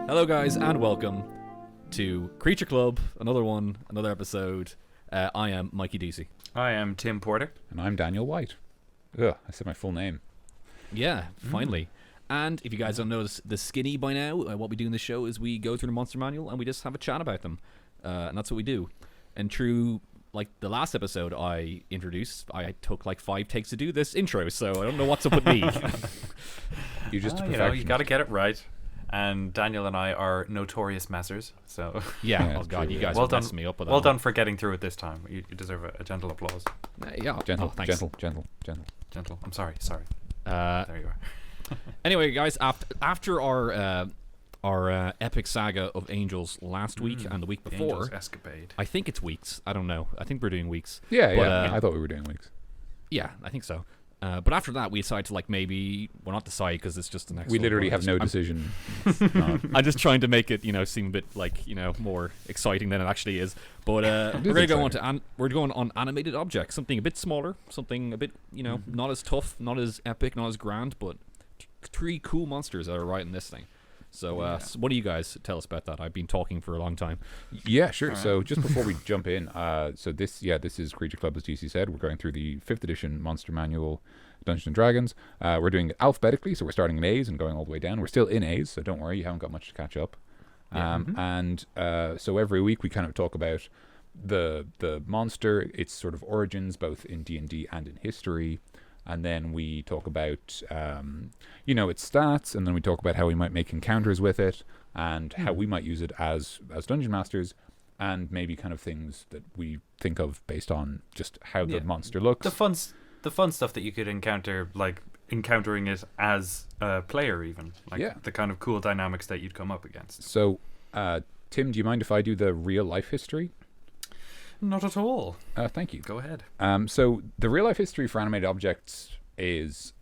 Hello, guys, and welcome to Creature Club. Another episode. I am Mikey DC. I am Tim Porter. And I'm Daniel White. Ugh, I said my full name. Yeah, finally. And if you guys don't know the skinny by now, what we do in the show is we go through the monster manual and we just have a chat about them. And that's what we do. And through, like, the last episode I introduced, I took, 5 takes to do this intro, so I don't know what's up with me. You're just a you perfectionist. got to get it right. And Daniel and I are notorious messers, so... Yeah, oh god, you guys well are done, messing me up with that. Well done for getting through it this time. You deserve a gentle applause. Yeah, Gentle, thanks. gentle. I'm sorry. There you are. Anyway, guys, after our epic saga of Angels last week and the week before, Angel's escapade. I think it's weeks. I don't know. I think we're doing weeks. Yeah, I thought we were doing weeks. Yeah, I think so. But after that, we decided to not decide because it's just the next. We literally have no decision. I'm just trying to make it, seem a bit more exciting than it actually is. But we're going on animated objects, something a bit smaller, something a bit not as tough, not as epic, not as grand, but 3 cool monsters that are right in this thing. So, so what do you guys tell us about that? I've been talking for a long time. Yeah, sure. Right. So just before we jump in, this is Creature Club, as DC said. We're going through the 5th edition Monster Manual, Dungeons & Dragons. We're doing it alphabetically, so we're starting in A's and going all the way down. We're still in A's, so don't worry, you haven't got much to catch up. And so every week we kind of talk about the monster, its sort of origins, both in D&D and in history. And then we talk about, its stats, and then we talk about how we might make encounters with it, and how we might use it as dungeon masters, and maybe kind of things that we think of based on just how the monster looks. The fun stuff that you could encounter, like encountering it as a player, even the kind of cool dynamics that you'd come up against. So, Tim, do you mind if I do the real life history? Not at all. Thank you. Go ahead. So the real life history for animated objects is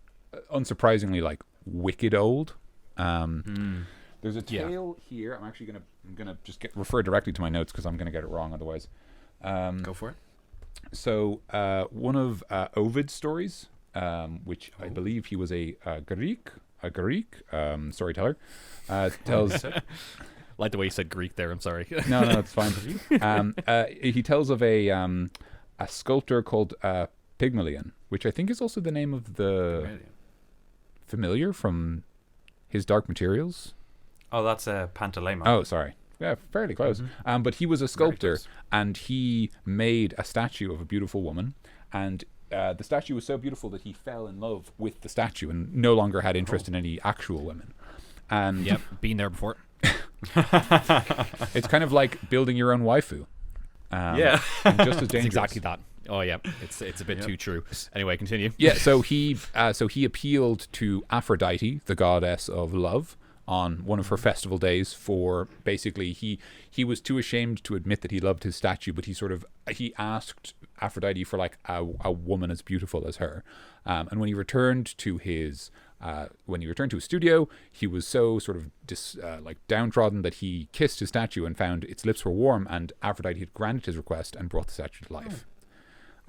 unsurprisingly wicked old. There's a tale here. I'm actually gonna just refer directly to my notes because I'm gonna get it wrong otherwise. Go for it. So one of Ovid's stories, which I believe he was a Greek storyteller, tells. Like the way you said Greek there, I'm sorry. No, it's fine. He tells of a sculptor called Pygmalion, which I think is also the name of the familiar from his Dark Materials. Oh, that's Pantaleimon. Oh, sorry. Yeah, fairly close. But he was a sculptor, and he made a statue of a beautiful woman, and the statue was so beautiful that he fell in love with the statue and no longer had interest in any actual women. And yep, been there before. It's kind of like building your own waifu. And just as dangerous. It's exactly that. Oh yeah, it's a bit too true. Anyway, continue. Yeah, so he appealed to Aphrodite, the goddess of love, on one of her festival days for basically he was too ashamed to admit that he loved his statue, but he asked Aphrodite for a woman as beautiful as her. And when he returned to his studio, he was so sort of downtrodden that he kissed his statue and found its lips were warm, and Aphrodite had granted his request and brought the statue to life.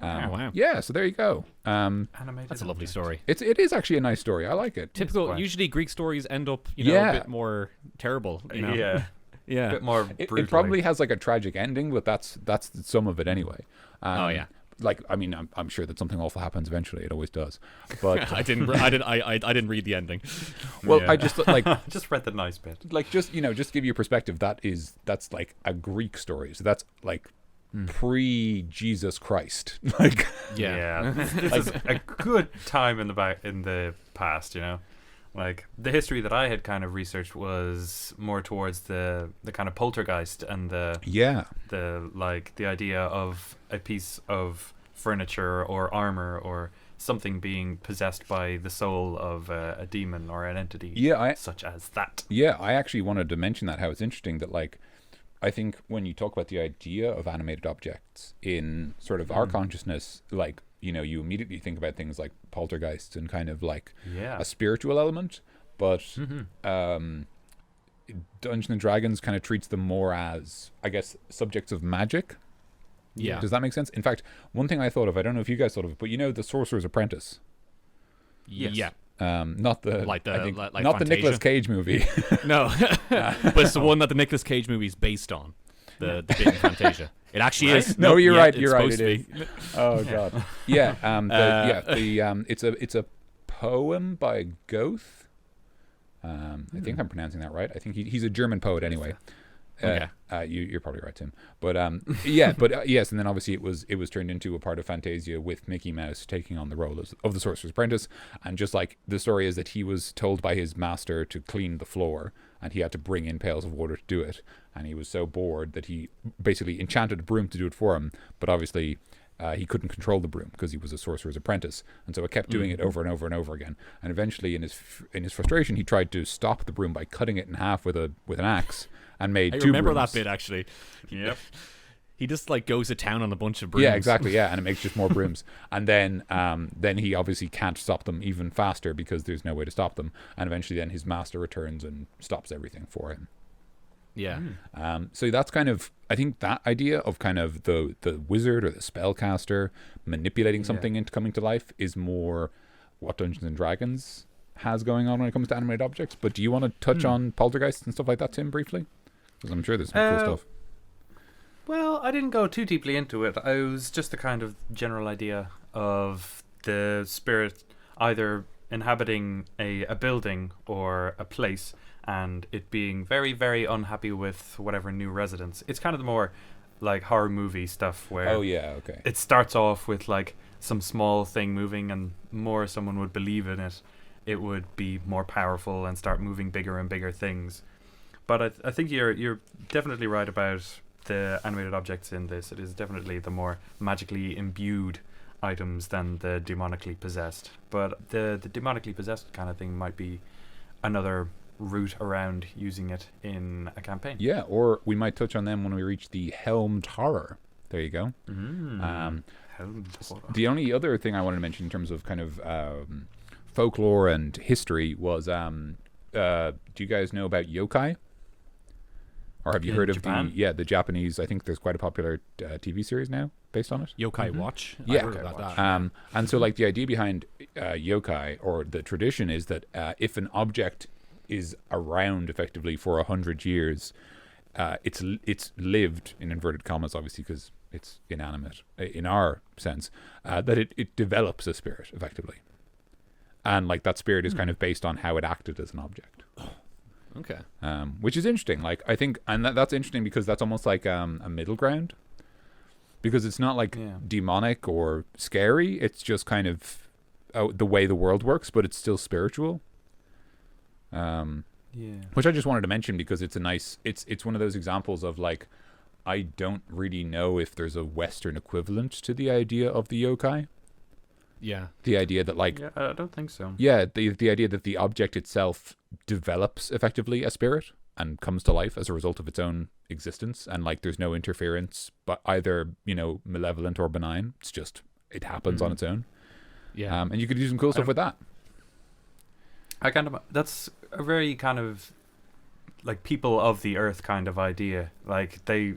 Wow. Yeah, so there you go. That's a lovely story. It is actually a nice story. I like it. Typical. Usually Greek stories end up, a bit more terrible. Yeah. Yeah. A bit more brutal. It probably has a tragic ending, but that's some of it anyway. Oh yeah. I'm sure that something awful happens eventually. It always does. But I didn't read the ending. Well, I just just read the nice bit. Just to give you a perspective, that's a Greek story. So that's pre-Jesus Christ. This is a good time in the past, the history that I had kind of researched was more towards the kind of poltergeist and the idea of a piece of furniture or armor or something being possessed by the soul of a demon or an entity such as that. Yeah, I actually wanted to mention how it's interesting that I think when you talk about the idea of animated objects in sort of our consciousness, you immediately think about things like poltergeists and kind of a spiritual element, but Dungeons and Dragons kind of treats them more as, I guess, subjects of magic. Yeah. Does that make sense? In fact, one thing I thought of, I don't know if you guys thought of it, but the Sorcerer's Apprentice. Yes. Yeah. Not the Like the- I think, like not the Nicolas Fantasia? Cage movie. No, but it's the one that the Nicolas Cage movie is based on. The bit in Fantasia. It actually is. No, Nope, you're yeah, right. it's You're right. supposed It to be. is. Oh god. It's a poem by Goethe. I think I'm pronouncing that right. I think he's a German poet anyway. Okay. You're probably right, Tim. But yes, and then obviously it was turned into a part of Fantasia with Mickey Mouse taking on the role of the Sorcerer's Apprentice, and just like the story is that he was told by his master to clean the floor, and he had to bring in pails of water to do it, and he was so bored that he basically enchanted a broom to do it for him, but obviously. He couldn't control the broom because he was a sorcerer's apprentice, and so it kept doing it over and over and over again. And eventually, in his frustration, he tried to stop the broom by cutting it in half with an axe, and made I two remember brooms. that bit actually. Yep. He just like goes to town on a bunch of brooms. Yeah, exactly. Yeah, and it makes just more brooms. And then he obviously can't stop them even faster because there's no way to stop them. And eventually, then his master returns and stops everything for him. Yeah. So that's kind of, I think that idea of kind of the wizard or the spellcaster manipulating something into coming to life is more what Dungeons and Dragons has going on when it comes to animated objects. But do you want to touch on poltergeists and stuff like that, Tim, briefly? Because I'm sure there's some cool stuff. Well, I didn't go too deeply into it. I was just the kind of general idea of the spirit either inhabiting a building or a place and it being very, very unhappy with whatever new residents. It's kind of the more like horror movie stuff where it starts off with like some small thing moving, and more someone would believe in it, it would be more powerful and start moving bigger and bigger things. But I think you're definitely right about the animated objects in this. It is definitely the more magically imbued items than the demonically possessed. But the demonically possessed kind of thing might be another route around using it in a campaign. Yeah, or we might touch on them when we reach the Helmed Horror. There you go. Helmed Horror. The only other thing I wanted to mention in terms of kind of folklore and history was, do you guys know about yokai? Or have you heard of Japan? the Japanese? I think there's quite a popular TV series now based on it. Yokai Watch. Yeah. I heard about Watch. that. And so like the idea behind yokai, or the tradition, is that if an object is around effectively for 100 years, it's lived in inverted commas, obviously, because it's inanimate in our sense, that it develops a spirit effectively, and like that spirit is kind of based on how it acted as an object. Okay. Which is interesting. Like I think, and that's interesting because that's almost like a middle ground, because it's not like demonic or scary. It's just kind of the way the world works, but it's still spiritual. Which I just wanted to mention because it's a nice. It's one of those examples of like, I don't really know if there's a Western equivalent to the idea of the yokai. Yeah. The idea that like, I don't think so. yeah, the idea that the object itself develops effectively a spirit and comes to life as a result of its own existence, and like there's no interference, but either malevolent or benign. It's just it happens on its own. Yeah. And you could do some cool stuff with that. That's a very kind of like people of the earth kind of idea. Like they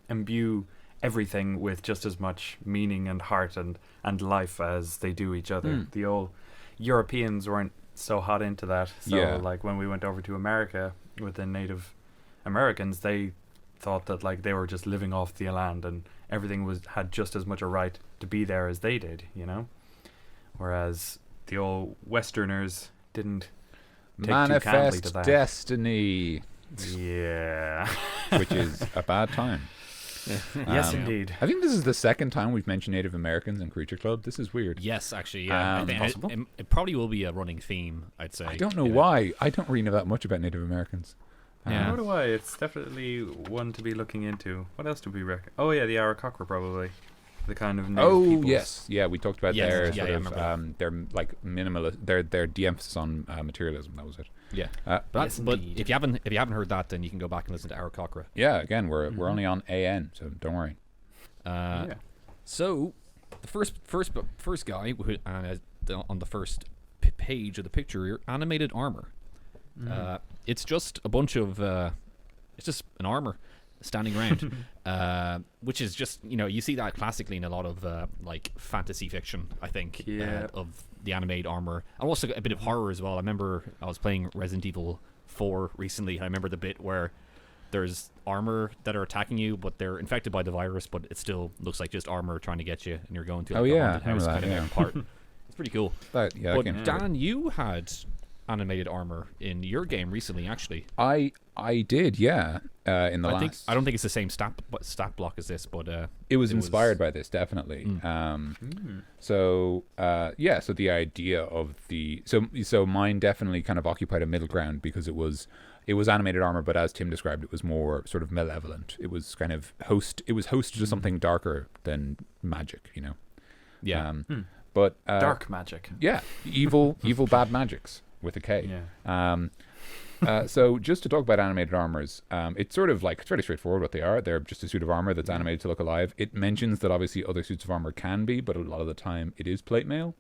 imbue everything with just as much meaning and heart and life as they do each other. The old Europeans weren't so hot into that. So like when we went over to America with the Native Americans, they thought that like they were just living off the land and everything had just as much a right to be there as they did, whereas the old Westerners didn't take too kindly to Manifest that. destiny, Yeah. which is a bad time. Yes, indeed. I think this is the second time we've mentioned Native Americans in Creature Club. This is weird. Yes, actually, yeah. I think possible. it probably will be a running theme, I'd say. I don't know why. I don't really know that much about Native Americans. Yeah. Nor do I. It's definitely one to be looking into. What else do we reckon? Oh yeah, the Arakocra probably. The kind of native peoples. Yes, yeah, we talked about Yes, their yeah, sort yeah, I of remember their like minimalist, their de-emphasis on materialism. That was it. Yeah. Yes, But indeed. if you haven't heard that, then you can go back and listen to Arakocra. Yeah, again, we're only on AN, so don't worry. Yeah. So, the first guy on the first page of the picture here, animated armor. It's just a bunch of it's just an armor. standing around, which is just, you see that classically in a lot of like fantasy fiction, I think, of the animated armor, and also a bit of horror as well. I remember I was playing Resident Evil 4 recently, and I remember the bit where there's armor that are attacking you, but they're infected by the virus, but it still looks like just armor trying to get you, and you're going to like, a haunted house kind of part. It's pretty cool. But Dan, you had animated armor in your game recently, actually. I did, yeah. In the last, I don't think it's the same stat block as this, but it was inspired by this, definitely. So the idea of so mine definitely kind of occupied a middle ground, because it was animated armor, but as Tim described, it was more sort of malevolent. It was kind of hosted to something darker than magic, Yeah. But dark magic. Yeah, evil bad magics with a K. Yeah. So just to talk about animated armors, it's sort of like, it's very straightforward what they are. They're just a suit of armor that's animated to look alive. It mentions that obviously other suits of armor can be, but a lot of the time it is plate mail,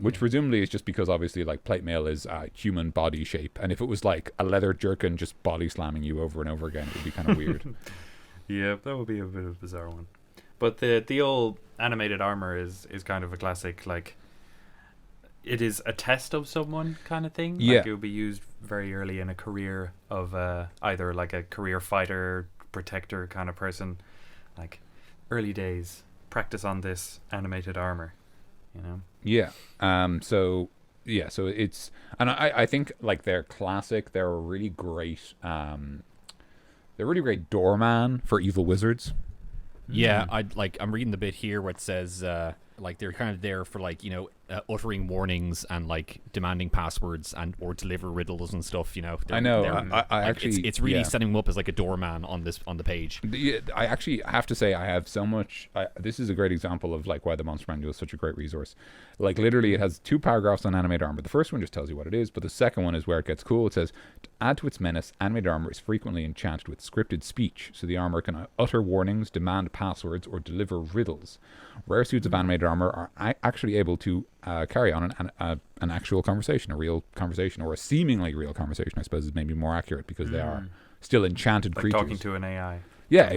which presumably is just because obviously like plate mail is a human body shape, and if it was like a leather jerkin just body slamming you over and over again, it would be kind of weird. Yeah, that would be a bit of a bizarre one. But the old animated armor is kind of a classic, like, it is a test of someone kind of thing. Yeah. Like, it would be used very early in a career of either like a career fighter, protector kind of person. Like, early days, practice on this animated armor, Yeah. So it's, and I think like they're classic. They're a really great doorman for evil wizards. Yeah, I'm reading the bit here where it says like they're kind of there for like uttering warnings and like demanding passwords and or deliver riddles and stuff. I know. I actually, it's really setting them up as like a doorman on the page. I actually have to say I have so much. This is a great example of like why the Monster Manual is such a great resource. Like literally, it has 2 paragraphs on animated armor. The first one just tells you what it is, but the second one is where it gets cool. It says, to add to its menace, animated armor is frequently enchanted with scripted speech, so the armor can utter warnings, demand passwords, or deliver riddles. Rare suits of animated armor are actually able to carry on an actual conversation, a real conversation, or a seemingly real conversation, I suppose is maybe more accurate, because they are still enchanted like creatures. Talking to an AI. Yeah,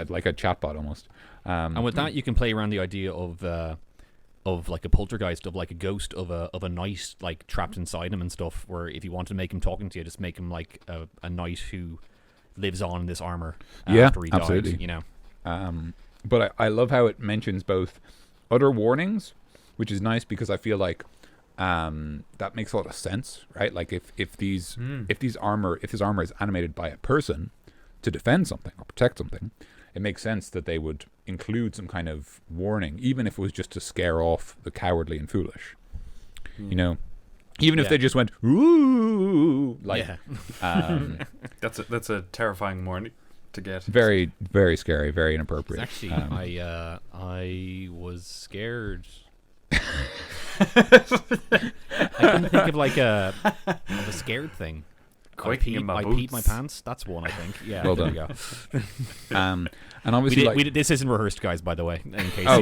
like a chatbot almost. And with that, you can play around the idea of like a poltergeist, of like a ghost of a knight like trapped inside him and stuff, where if you want to make him talking to you, just make him like a knight who lives on in this armor after he absolutely. died, But I love how it mentions both utter warnings, which is nice because I feel like that makes a lot of sense, right? Like if this armor is animated by a person to defend something or protect something, it makes sense that they would include some kind of warning, even if it was just to scare off the cowardly and foolish. Even if they just went ooh, like that's a terrifying warning to get. Very, very scary, very inappropriate. Actually, I was scared. I couldn't think of like a scared thing. Quaking in my boots. I peed my pants. That's one, I think. Yeah. Well there done. we go. And obviously, this isn't rehearsed, guys. By the way, in case. In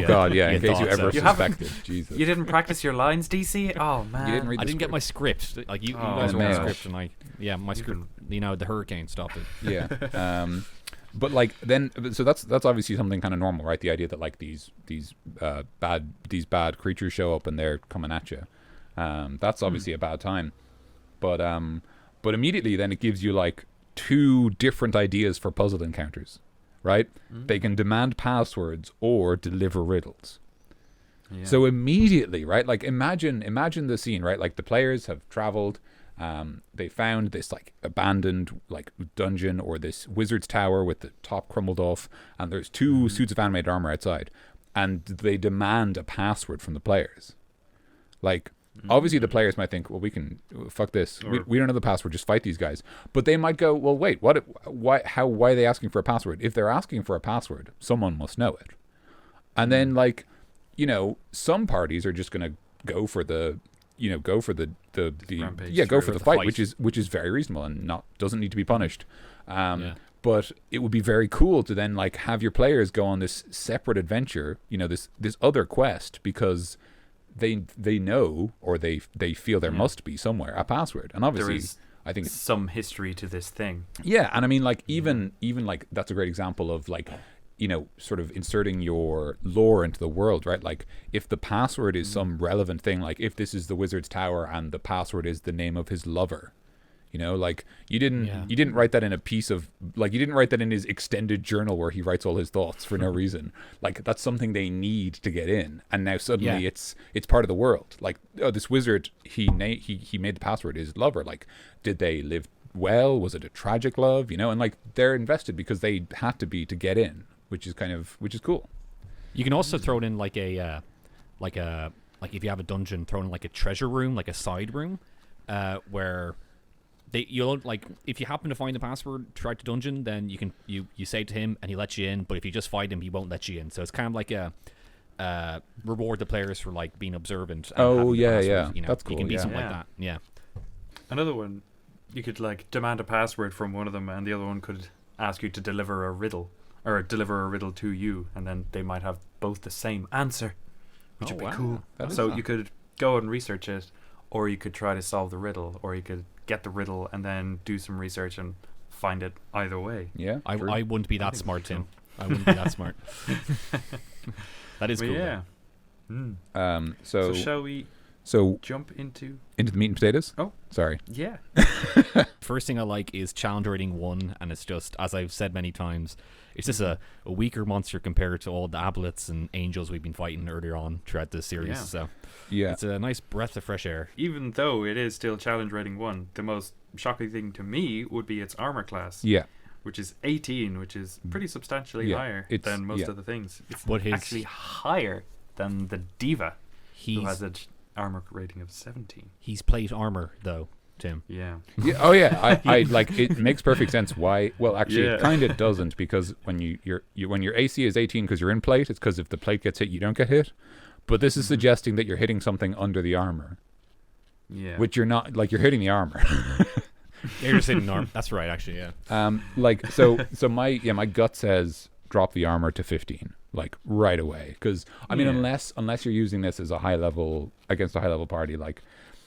case you ever You suspected. Jesus. You didn't practice your lines, DC? Oh man. You didn't read I the didn't get script. my script. Like you guys were on the script, and my script. The hurricane stopped it. Yeah. But like then, so that's obviously something kind of normal, right? The idea that like these bad creatures show up and they're coming at you. That's obviously a bad time. But immediately then it gives you like 2 different ideas for puzzle encounters, right? They can demand passwords or deliver riddles. Yeah. So immediately, right? Like imagine the scene, right? Like the players have traveled. They found this like abandoned like dungeon or this wizard's tower with the top crumbled off, and there's 2 suits of animated armor outside, and they demand a password from the players. Like obviously the players might think, well, we can fuck this. We don't know the password. Just fight these guys. But they might go, well, wait, why are they asking for a password? If they're asking for a password, someone must know it. And then like, some parties are just gonna go for the rampage go for the fight, which is very reasonable and doesn't need to be punished. But it would be very cool to then like have your players go on this separate adventure, this other quest, because they know, or they feel there must be somewhere a password. And obviously I think some history to this thing. Yeah, and I mean, like even like that's a great example of like, sort of inserting your lore into the world, right? Like if the password is some relevant thing, like if this is the wizard's tower and the password is the name of his lover, like you didn't write that in a piece of like you didn't write that in his extended journal where he writes all his thoughts for no reason. Like that's something they need to get in, and now suddenly it's part of the world. Like, oh, this wizard, he made the password his lover. Like, did they live well? Was it a tragic love? And like they're invested because they had to be to get in, which is cool. You can also throw it in like a like if you have a dungeon, throw in like a treasure room, like a side room, where you'll like if you happen to find the password throughout the dungeon, then you say it to him and he lets you in. But if you just find him, he won't let you in. So it's kind of like a reward the players for like being observant. And oh yeah, password, yeah, that's cool. You can be yeah. something like that. Yeah. Another one, you could like demand a password from one of them, and the other one could ask you to deliver a riddle, or deliver a riddle to you, and then they might have both the same answer, which would be cool. So you could go and research it, or you could try to solve the riddle, or you could get the riddle and then do some research and find it either way. Yeah, I wouldn't be that smart, Tim. I wouldn't be that smart. That is cool. Yeah. So shall we jump into the meat and potatoes? Oh, sorry. Yeah. First thing I like is challenge rating 1, and it's just, as I've said many times, it's just a weaker monster compared to all the aboleths and angels we've been fighting earlier on throughout this series. Yeah. So yeah, it's a nice breath of fresh air. Even though it is still challenge rating 1, the most shocking thing to me would be its armor class. Yeah. Which is 18, which is pretty substantially higher than most of the things. It's actually higher than the Diva, who has an armor rating of 17. He's plate armor, though, Tim. Yeah. Oh yeah. I like it makes perfect sense why. Well, actually, it kind of doesn't, because when when your AC is 18 because you're in plate, it's because if the plate gets hit, you don't get hit. But this is suggesting that you're hitting something under the armor. Yeah. Which you're not. Like, you're hitting the armor. You're just hitting armor. That's right, actually. Yeah. Like so my gut says drop the armor to 15, like right away. Because I mean, unless you're using this as a high level against a high level party, like,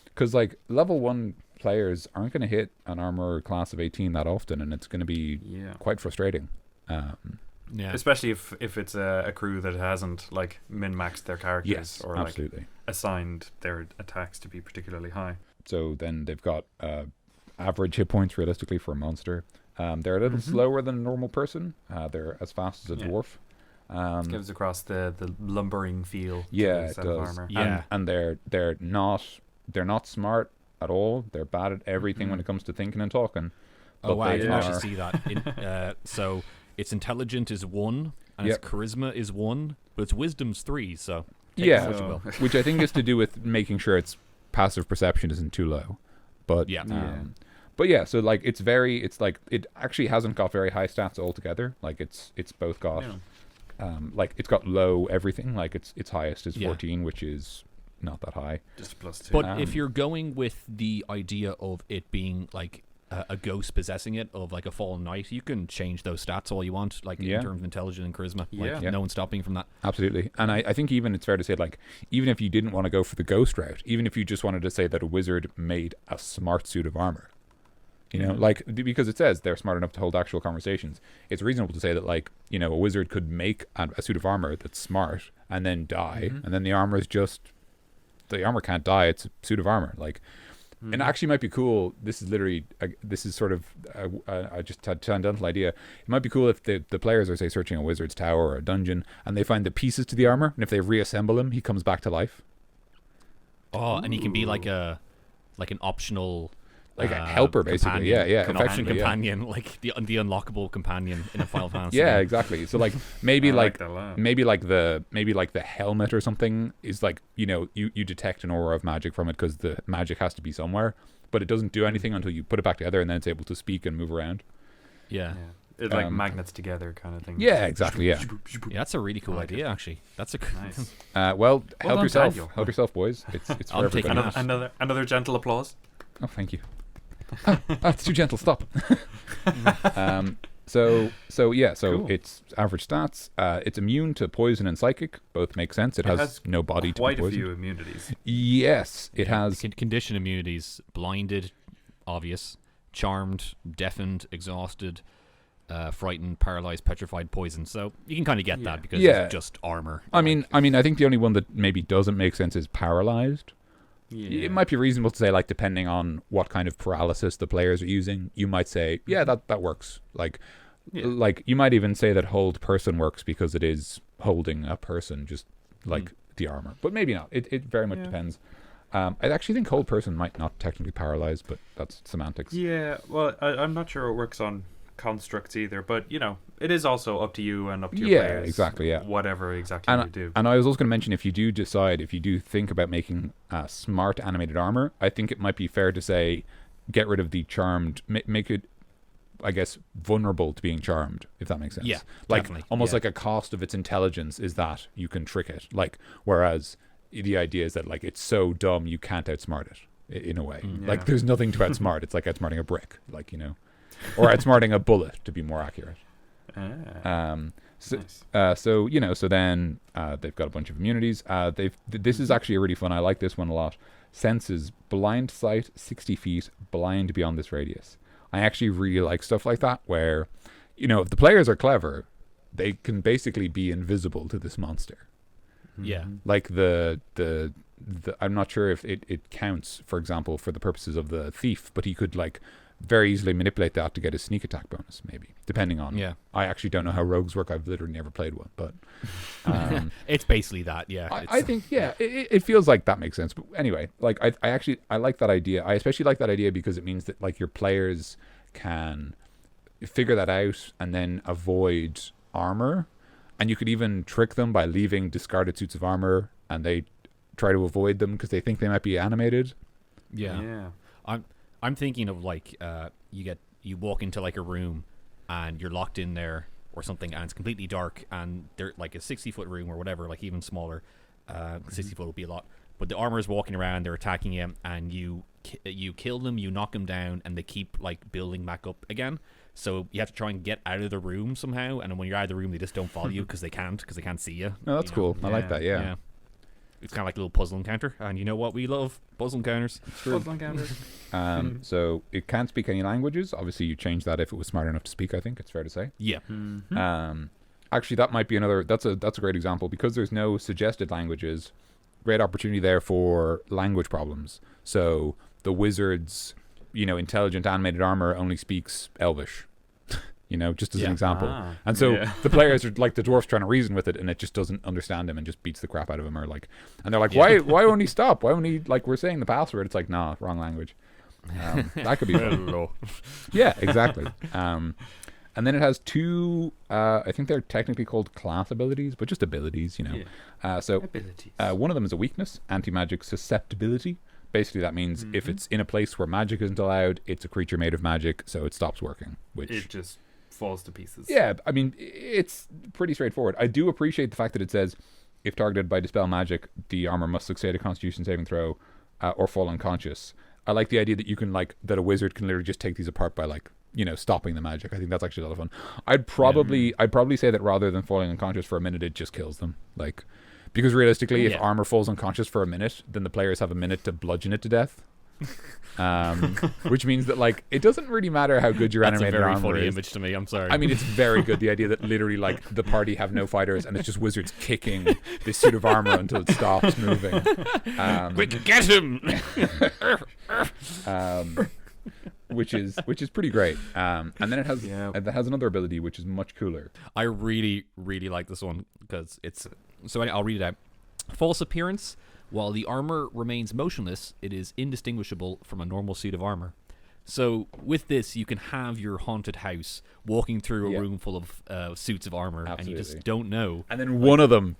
because like level 1 players aren't going to hit an armor class of 18 that often, and it's going to be quite frustrating. Yeah. Especially if it's a crew that hasn't like min-maxed their characters or absolutely. like assigned their attacks to be particularly high. So then they've got average hit points realistically for a monster. They're a little slower than a normal person. They're as fast as a dwarf. Gives across the lumbering feel. Yeah, to the it set of does. armor. Yeah. And they're not smart at all. They're bad at everything when it comes to thinking and talking. Oh wow, I didn't actually see that. So its intelligent is 1, and its charisma is 1, but its wisdom's 3. So which I think is to do with making sure its passive perception isn't too low. But but yeah, so like it's like it actually hasn't got very high stats altogether. Like it's both got like it's got low everything. Like its highest is 14, which is not that high. Just +2. But if you're going with the idea of it being like a ghost possessing it, of like a fallen knight, you can change those stats all you want, like in terms of intelligence and charisma. No one's stopping from that. Absolutely. And I think even it's fair to say, like, even if you didn't want to go for the ghost route, even if you just wanted to say that a wizard made a smart suit of armor, like, because it says they're smart enough to hold actual conversations, it's reasonable to say that, like, a wizard could make a suit of armor that's smart and then die, and then the armor can't die, it's a suit of armor. Like, and it actually might be cool. This is sort of just a tangential idea. It might be cool if the players are, say, searching a wizard's tower or a dungeon, and they find the pieces to the armor, and if they reassemble him, he comes back to life. Oh, and he can be like an optional, like a helper, basically. Companion, like the unlockable companion in a Final Fantasy. Yeah, exactly. So like maybe maybe like the helmet or something is like, you detect an aura of magic from it because the magic has to be somewhere, but it doesn't do anything until you put it back together, and then it's able to speak and move around. Yeah. It's like magnets together kind of thing. Yeah, exactly. Yeah. Yeah, that's a really cool idea, actually. That's a nice. Well, help yourself. Daniel. Help yourself, boys. It's for I'll take everybody. Another gentle applause. Oh, thank you. That's too gentle. Stop. So Cool. it's average stats. It's immune to poison and psychic. Both make sense. It has no body to quite be a poisoned. few immunities. Yes, it has. condition immunities, blinded, obvious. charmed, deafened, exhausted, frightened, paralyzed, petrified, poisoned. So you can kind of get that because it's just armor. I mean, I think the only one that maybe doesn't make sense is paralyzed. It might be reasonable to say, like, depending on what kind of paralysis the players are using, you might say, yeah, that works. Like you might even say that hold person works because it is holding a person, just like the armor. But maybe not. It very much depends. I actually think hold person might not technically paralyze, but that's semantics. Yeah, well, I'm not sure it works on constructs either, but it is also up to you and up to your players. Exactly, whatever exactly you do. And I was also going to mention, if you do think about making smart animated armor, I think it might be fair to say get rid of the charmed, make it, I guess, vulnerable to being charmed, if that makes sense. Yeah, like definitely. Almost like a cost of its intelligence is that you can trick it, like, whereas the idea is that, like, it's so dumb you can't outsmart it in a way. Like, there's nothing to outsmart. It's like outsmarting a brick, like, or outsmarting a bullet, to be more accurate. So then they've got a bunch of immunities. This is actually really fun. I like this one a lot. Senses blind sight 60 feet, blind beyond this radius. I actually really like stuff like that, where if the players are clever, they can basically be invisible to this monster. Yeah. Like the I'm not sure if it counts, for example, for the purposes of the thief, but he could, like, very easily manipulate that to get his sneak attack bonus, maybe, depending on. Yeah. I actually don't know how rogues work. I've literally never played one, but it's basically that. Yeah. I think it feels like that makes sense. But anyway, like, I like that idea. I especially like that idea because it means that, like, your players can figure that out and then avoid armor, and you could even trick them by leaving discarded suits of armor, and they try to avoid them because they think they might be animated. Yeah. I'm thinking of, like, you walk into, like, a room and you're locked in there or something, and it's completely dark, and they're like a 60-foot room or whatever, like even smaller. 60 foot would be a lot, but the armor is walking around, they're attacking you, and you kill them, you knock them down, and they keep, like, building back up again. So you have to try and get out of the room somehow, and then when you're out of the room, they just don't follow you because they can't see you. No, that's cool. I like that. Yeah. It's kind of like a little puzzle encounter, and you know what we love? Puzzle encounters. Puzzle encounters. So it can't speak any languages. Obviously, you change that if it was smart enough to speak. I think it's fair to say. Yeah. Actually, that might be another. That's a great example, because there's no suggested languages. Great opportunity there for language problems. So the wizard's, intelligent animated armor only speaks Elvish. Just as an example. And so the players are like, the dwarf's trying to reason with it, and it just doesn't understand him and just beats the crap out of him, or like, and they're like, why won't he stop? Why won't he, like, we're saying the password? It's like, nah, wrong language. That could be fun. Yeah, exactly. And then it has two, I think they're technically called class abilities, but just abilities, So abilities. One of them is a weakness, anti-magic susceptibility. Basically, that means if it's in a place where magic isn't allowed, it's a creature made of magic, so it stops working. Which it just falls to pieces. Yeah, I mean, it's pretty straightforward. I do appreciate the fact that it says, if targeted by dispel magic, the armor must succeed a Constitution saving throw or fall unconscious. I like the idea that you can, like, that a wizard can literally just take these apart by, like, stopping the magic. I think that's actually a lot of fun. I'd probably say that rather than falling unconscious for a minute, it just kills them. Like, because realistically, if armor falls unconscious for a minute, then the players have a minute to bludgeon it to death. Which means that, like, it doesn't really matter how good your animated armor is. That's a very funny image to me. I'm sorry. I mean, it's very good. The idea that literally, like, the party have no fighters and it's just wizards kicking this suit of armor until it stops moving. Quick, get him! Which is pretty great. And then it has another ability which is much cooler. I really, really like this one because it's. So I'll read it out. False appearance. While the armor remains motionless, it is indistinguishable from a normal suit of armor. So with this, you can have your haunted house walking through a room full of suits of armor, and you just don't know. And then one of them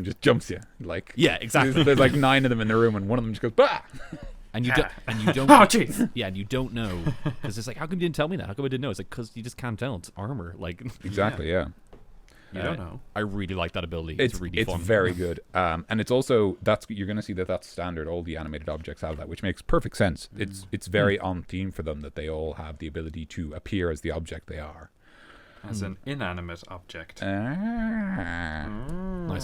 just jumps you. Like, yeah, exactly. There's like 9 of them in the room, and one of them just goes, bah! And you don't. Oh, jeez. Yeah, and you don't know, because it's like, how come you didn't tell me that? How come I didn't know? It's like, because you just can't tell. It's armor, like. Exactly. Yeah. You don't know. I really like that ability. It's really fun. It's very good. And it's also, you're going to see that's standard. All the animated objects have that, which makes perfect sense. It's very on theme for them that they all have the ability to appear as the object they are. as an inanimate object. Nice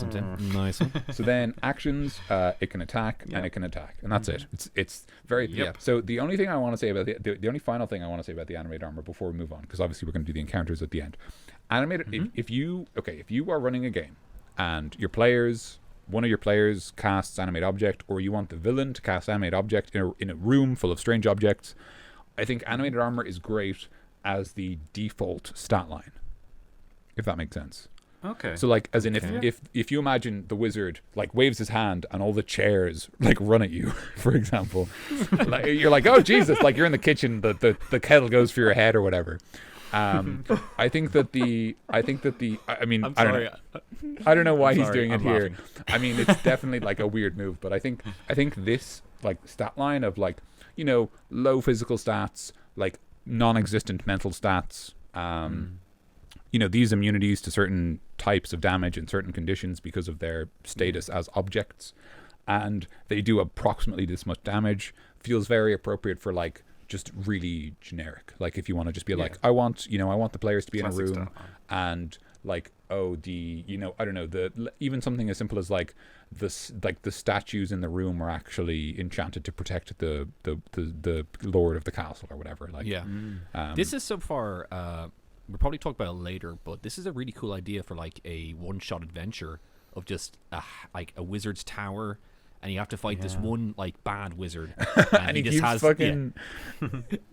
one, Tim. Nice one. So then actions, it can attack and it can attack, and that's it. It's very. Yep. So the only thing I want to say about the only final thing I want to say about the animated armor before we move on, because obviously we're going to do the encounters at the end. Animated. If you are running a game and one of your players casts animate object, or you want the villain to cast animate object in a room full of strange objects, I think animated armor is great as the default stat line, if that makes sense. Okay. So like, as in, if you imagine the wizard like waves his hand and all the chairs like run at you, for example, like, you're like, oh Jesus, like you're in the kitchen, the kettle goes for your head or whatever. I mean, I don't know why he's doing it here. I mean, it's definitely like a weird move, but I think this like stat line of like, low physical stats, like non-existent mental stats, these immunities to certain types of damage in certain conditions because of their status as objects, and they do approximately this much damage, feels very appropriate for like just really generic. Like if you want to just be like, I want the players to be Classic in a room and like, even something as simple as like the statues in the room are actually enchanted to protect the lord of the castle or whatever. Like, This is so far. We'll probably talk about it later, but this is a really cool idea for like a one-shot adventure of just like a wizard's tower. And you have to fight this one like bad wizard, and he just has fucking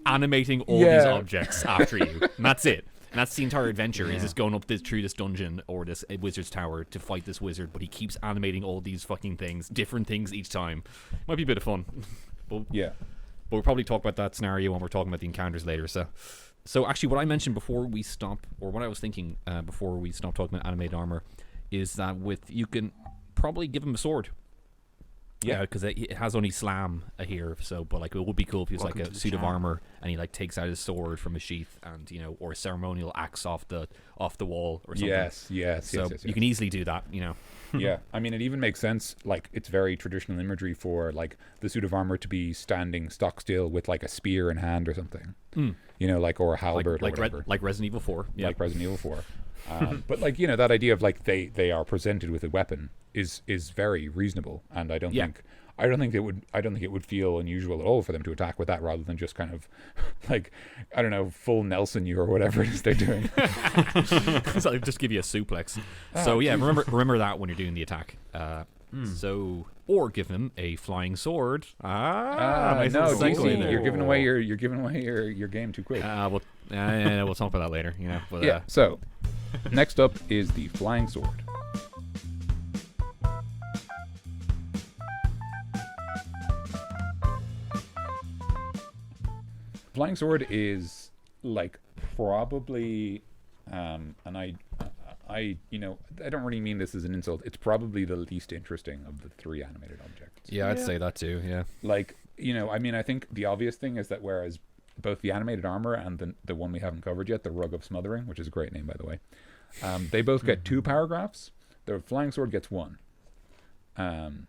animating all these objects after you, and that's it. And that's the entire adventure. Is just going up through this dungeon or this wizard's tower to fight this wizard, but he keeps animating all these fucking things, different things each time. Might be a bit of fun. But we'll probably talk about that scenario when we're talking about the encounters later. So actually, what I mentioned before we stop, or what I was thinking before we stop talking about animated armor, is that you can probably give him a sword. Yeah, because it has only slam here. But like, it would be cool if he was like a suit of armor and he like takes out his sword from his sheath and or a ceremonial axe off the wall or something. Yes. You can easily do that. Yeah, I mean, it even makes sense. Like, it's very traditional imagery for like the suit of armor to be standing stock still with like a spear in hand or something. Like, or a halberd or whatever. Like Resident Evil 4. Yeah. Like Resident Evil 4. But like, that idea of like they are presented with a weapon is very reasonable, and I don't think it would feel unusual at all for them to attack with that rather than just kind of like, I don't know, full Nelson you or whatever it is they're doing. So just give you a suplex. So yeah, remember that when you're doing the attack. So, or give him a flying sword. Nice no, DC, you're giving away your game too quick. We'll talk about that later. But, So next up is the flying sword. Flying sword is like probably, and I don't really mean this as an insult. It's probably the least interesting of the three animated objects. Yeah, I'd say that too. Yeah. Like, I mean, I think the obvious thing is that whereas both the animated armor and the one we haven't covered yet, the Rug of Smothering, which is a great name by the way, they both get 2 paragraphs. The flying sword gets 1. And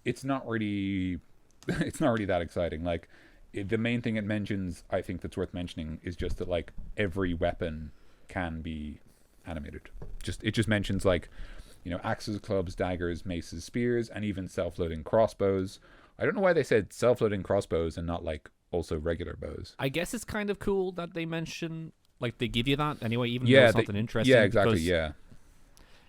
it's not really that exciting. Like, the main thing it mentions, I think that's worth mentioning, is just that like every weapon can be animated. It just mentions like, axes, clubs, daggers, maces, spears, and even self-loading crossbows. I don't know why they said self-loading crossbows and not like also regular bows. I guess it's kind of cool that they mention, like, they give you that anyway, even though it's something interesting. Yeah, exactly. Yeah.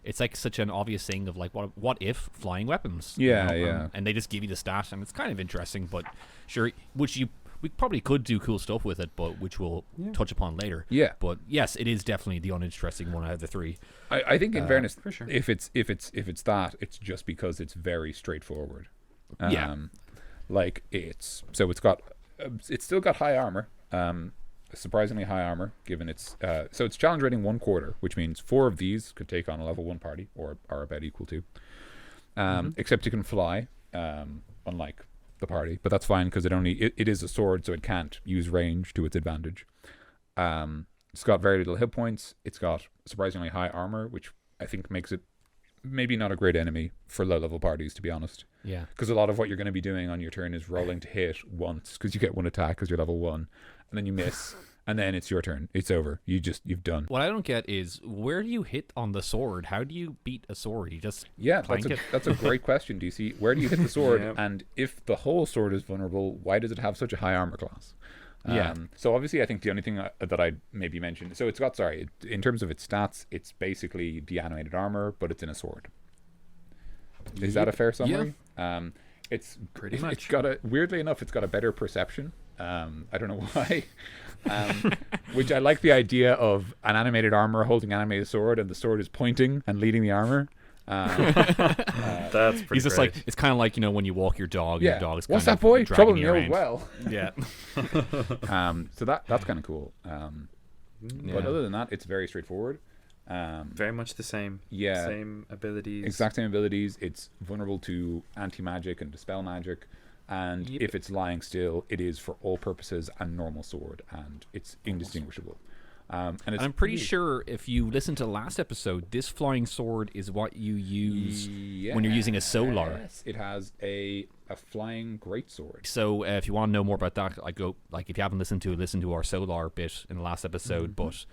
It's like such an obvious thing of like, what if flying weapons? Yeah. And they just give you the stat, and it's kind of interesting, but sure, we probably could do cool stuff with it, but which we'll touch upon later. Yeah. But yes, it is definitely the uninteresting one out of the 3. I think in fairness, for sure, if it's that, it's just because it's very straightforward. Like it's still got high armor. Surprisingly high armor, given its so it's challenge rating 1/4, which means 4 of these could take on a level 1 party, or are about equal to. Except it can fly, unlike the party, but that's fine because it is a sword, so it can't use range to its advantage. It's got very little hit points. It's got surprisingly high armor, which I think makes it maybe not a great enemy for low level parties, to be honest. Yeah, because a lot of what you're going to be doing on your turn is rolling to hit once, because you get 1 attack because you're level 1, and then you miss, and then it's your turn. It's over. You've done. What I don't get is, where do you hit on the sword? How do you beat a sword? You just clank it? That's a great question, DC. Where do you hit the sword? Yeah. And if the whole sword is vulnerable, why does it have such a high armor class? Yeah. So obviously, I think the only thing that I'd maybe mention. So it's got in terms of its stats, it's basically the animated armor, but it's in a sword. Is that a fair summary? Yeah. It's pretty much. It's got weirdly enough, it's got a better perception. I don't know why. Which I like the idea of an animated armor holding an animated sword, and the sword is pointing and leading the armor. That's pretty He's just great. like, it's kind of like, when you walk your dog, Yeah. your dog is What's kind that, boy? of Trouble dragging in you the old around. well. Yeah. So that's kind of cool. But other than that, it's very straightforward. Very much the same. Yeah. Same abilities. Exact same abilities. It's vulnerable to anti-magic and dispel magic. And if it's lying still, it is for all purposes a normal sword, and it's indistinguishable. And I'm pretty sure if you listen to the last episode, this flying sword is what you use when you're using a solar. Yes, it has a flying greatsword. So if you want to know more about that, if you haven't listen to our solar bit in the last episode. But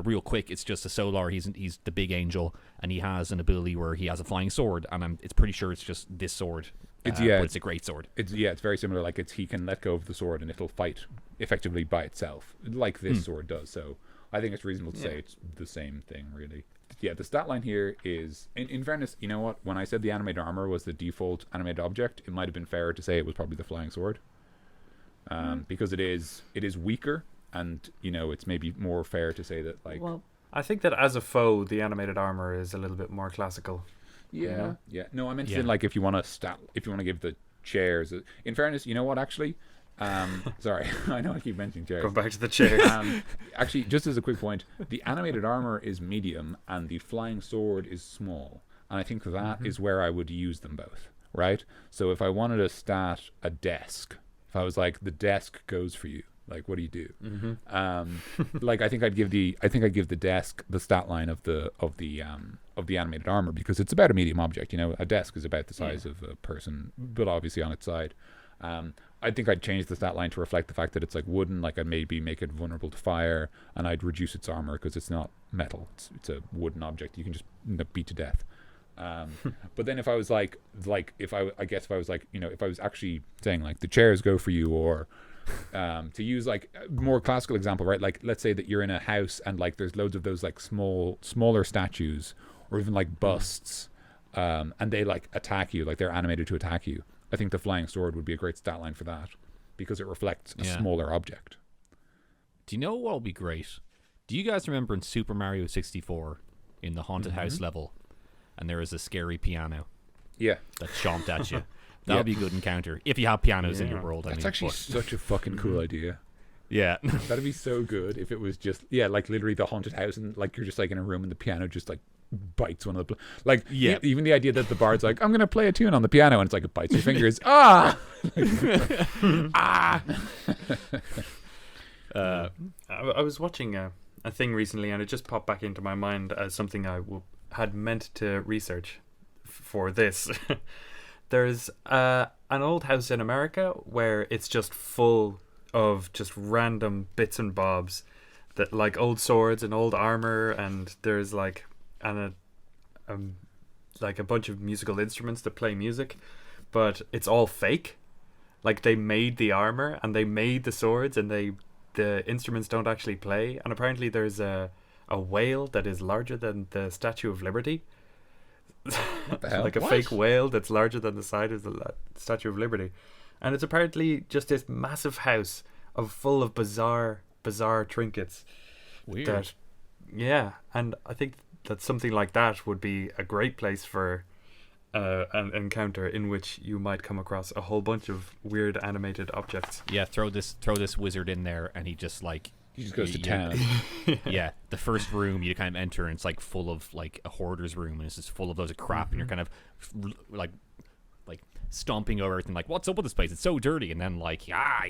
real quick, it's just a solar. He's the big angel, and he has an ability where he has a flying sword, and it's pretty sure it's just this sword. But it's a great sword. It's very similar. Like he can let go of the sword and it'll fight effectively by itself, like this sword does. So I think it's reasonable to say it's the same thing, really. Yeah, the stat line here is, in fairness, you know what? When I said the animated armor was the default animated object, it might have been fairer to say it was probably the flying sword, because it is weaker, and it's maybe more fair to say that I think that as a foe, the animated armor is a little bit more classical. Yeah. No, I meant if you want to give the chairs. In fairness, you know what? Actually, sorry, I know I keep mentioning chairs. Go back to the chairs. Actually, just as a quick point, the animated armor is medium and the flying sword is small, and I think that is where I would use them both. Right. So if I wanted to stat a desk, if I was like, the desk goes for you. Like, what do you do? I think I'd give the desk the stat line of the animated armor, because it's about a medium object. A desk is about the size of a person, but obviously on its side. I think I'd change the stat line to reflect the fact that it's like wooden. Like, I'd maybe make it vulnerable to fire, and I'd reduce its armor because it's not metal. It's a wooden object. You can just beat to death. But then if I was if I was actually saying like the chairs go for you, or to use like a more classical example, right? Like, let's say that you're in a house and like there's loads of those like smaller statues, or even like busts, and they like attack you, like they're animated to attack you. I think the flying sword would be a great stat line for that, because it reflects a smaller object. Do you know what will be great? Do you guys remember in Super Mario 64, in the haunted house level, and there is a scary piano? Yeah. That chomped at you. That would be a good encounter, if you have pianos in your world. That's actually such a fucking cool idea. Yeah. That'd be so good if it was just, like literally the haunted house, and like you're just like in a room and the piano just like bites one of the, even the idea that the bard's like, I'm going to play a tune on the piano, and it's like it bites your fingers. I was watching a thing recently, and it just popped back into my mind as something I had meant to research for this. There's an old house in America where it's just full of just random bits and bobs, that like old swords and old armor, and there's like a bunch of musical instruments that play music, but it's all fake. Like, they made the armor and they made the swords, and the instruments don't actually play. And apparently there's a whale that is larger than the Statue of Liberty. What the hell? Like a fake whale that's larger than the side of the Statue of Liberty. And it's apparently just this massive house full of bizarre trinkets. Weird. And I think that something like that would be a great place for an encounter in which you might come across a whole bunch of weird animated objects. Yeah, throw this wizard in there, and he just goes to town. Yeah, the first room you kind of enter, and it's like full of like a hoarder's room, and it's just full of loads of crap, and you're kind of like stomping over everything, like, what's up with this place? It's so dirty. And then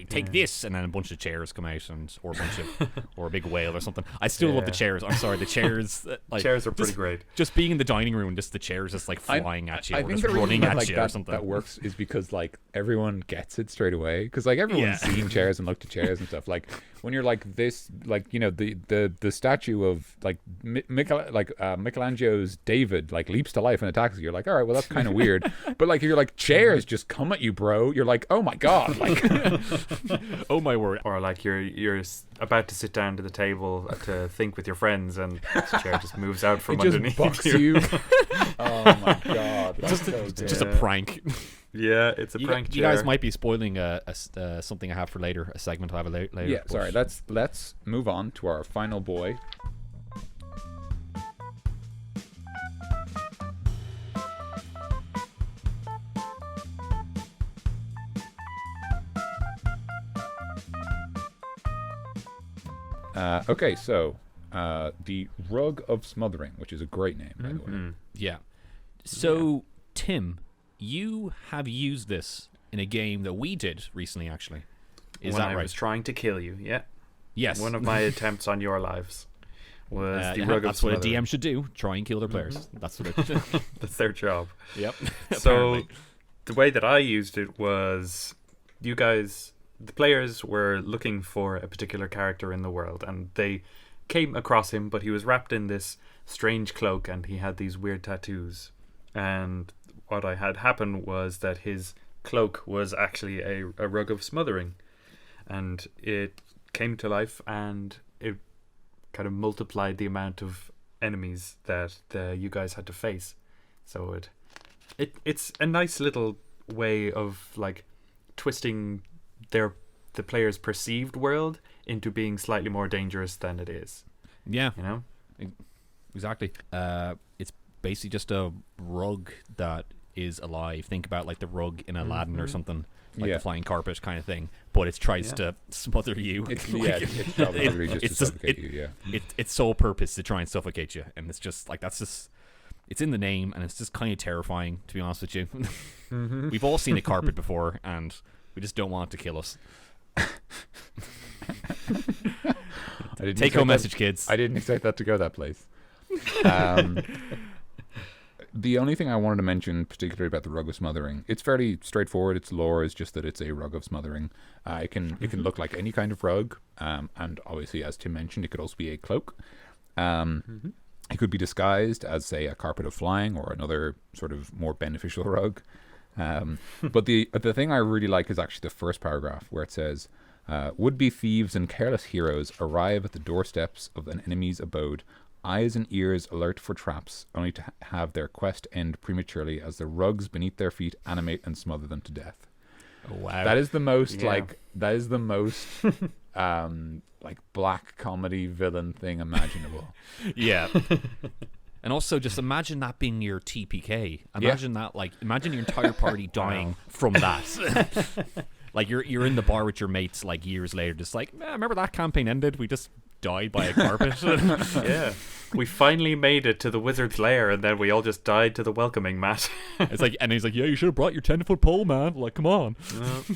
take this, and then a bunch of chairs come out, or a bunch of or a big whale or something. I still love the chairs. I'm sorry, the chairs. Chairs are pretty great. Just being in the dining room, just the chairs just like flying at you, I or think just running at you, that, or something. That works is because like everyone gets it straight away, because like everyone's seen chairs and looked at chairs and stuff. Like when you're like this, like, you know, the statue of like Michelangelo's David like leaps to life and attacks you. You're like, all right, well that's kind of weird. But like if you're like chairs just come at you, bro, you're like, oh my god, like oh my word. Or like you're about to sit down to the table to think with your friends, and this chair just moves out from it just underneath bucks you. you. Oh my god, that's so good. Just a prank. Yeah, it's a prank chair. You guys might be spoiling something I have for later, a segment I have later. Yeah, sorry. Let's move on to our final boy. Okay, so the Rug of Smothering, which is a great name, by the way. Yeah. So, Tim, you have used this in a game that we did recently, actually. Is when that I right? was trying to kill you, yeah. Yes. One of my attempts on your lives was the Rug of That's what a Smothering. DM should do. Try and kill their players. That's what it That's their job. Yep. So Apparently. the way that I used it was you guys, the players were looking for a particular character in the world, and they came across him, but he was wrapped in this strange cloak and he had these weird tattoos. And what I had happen was that his cloak was actually a rug of smothering, and it came to life and it kind of multiplied the amount of enemies that you guys had to face. So it's a nice little way of like twisting the player's perceived world into being slightly more dangerous than it is. Yeah. You know? Exactly. It's basically just a rug that is alive. Think about like the rug in Aladdin or something, like the flying carpet kind of thing. But it tries to smother you. It's probably just to suffocate you. Yeah. Its sole purpose to try and suffocate you, and it's just like it's in the name, and it's just kind of terrifying, to be honest with you. We've all seen a carpet before, and we just don't want it to kill us. Take home message, kids. I didn't expect that to go that place. The only thing I wanted to mention, particularly about the Rug of Smothering, it's fairly straightforward. Its lore is just that it's a Rug of Smothering. It can look like any kind of rug, and obviously, as Tim mentioned, it could also be a cloak. It could be disguised as, say, a carpet of flying or another sort of more beneficial rug. But the thing I really like is actually the first paragraph, where it says, would-be thieves and careless heroes arrive at the doorsteps of an enemy's abode, eyes and ears alert for traps, only to have their quest end prematurely as the rugs beneath their feet animate and smother them to death. Oh, wow. That is the most like black comedy villain thing imaginable. Yeah. And also, just imagine that being your TPK. Imagine that, like, imagine your entire party dying from that. Like, you're in the bar with your mates, like, years later, just like, remember that campaign ended? We just died by a carpet. Yeah. We finally made it to the wizard's lair, and then we all just died to the welcoming mat. It's like, and he's like, yeah, you should have brought your 10-foot pole, man. Like, come on.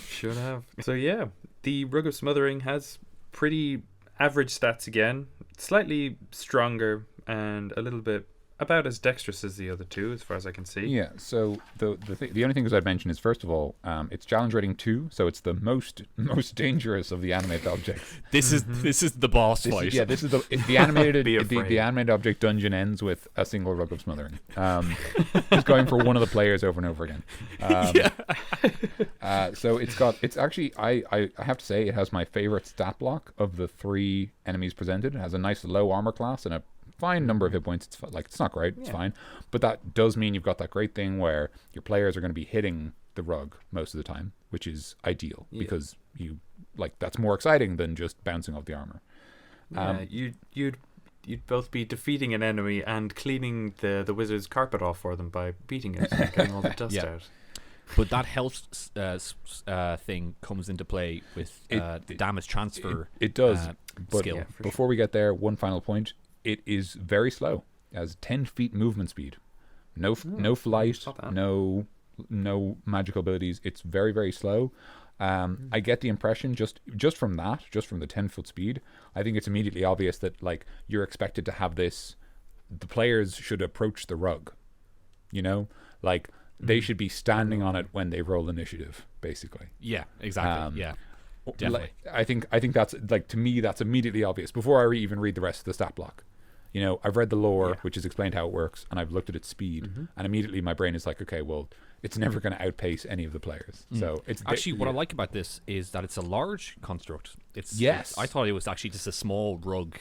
Should have. So, yeah, the Rug of Smothering has pretty average stats again, slightly stronger, and a little bit about as dexterous as the other two, as far as I can see. Yeah, so the only things I'd mention is, first of all, it's challenge rating 2, so it's the most dangerous of the animated objects. This is the boss fight. This is the animated the animated object dungeon ends with a single Rug of Smothering. Just going for one of the players over and over again. So it's actually I have to say it has my favorite stat block of the 3 enemies presented. It has a nice low armor class and a fine number of hit points. It's not great, it's fine, but that does mean you've got that great thing where your players are going to be hitting the rug most of the time, which is ideal because you that's more exciting than just bouncing off the armor. You'd both be defeating an enemy and cleaning the wizard's carpet off for them by beating it and getting all the dust out. But that health thing comes into play with the damage transfer. It does. But skill. Before we get there, one final point. It is very slow. It has 10 feet movement speed. No flight, no magical abilities. It's very, very slow. I get the impression just from the 10-foot speed, I think it's immediately obvious that you're expected to have this. The players should approach the rug. They should be standing on it when they roll initiative, basically. Yeah, exactly. Definitely. I think that's like, to me, that's immediately obvious before I even read the rest of the stat block. You know, I've read the lore, which has explained how it works, and I've looked at its speed, and immediately my brain is like, okay, well, it's never going to outpace any of the players. So it's actually what I like about this is that it's a large construct. I thought it was actually just a small rug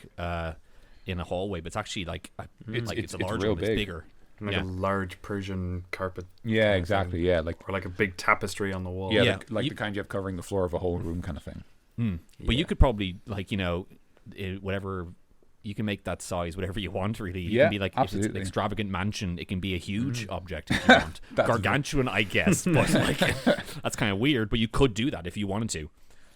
in a hallway, but it's actually like it's a large real one. It's big. bigger. Like a large Persian carpet. Yeah, exactly. Yeah, like or like a big tapestry on the wall. yeah, like the kind you have covering the floor of a whole room, kind of thing. But you could probably whatever. You can make that size whatever you want, really. It can be like, if it's an extravagant mansion, it can be a huge object if you want. Gargantuan, I guess, but like that's kind of weird. But you could do that if you wanted to.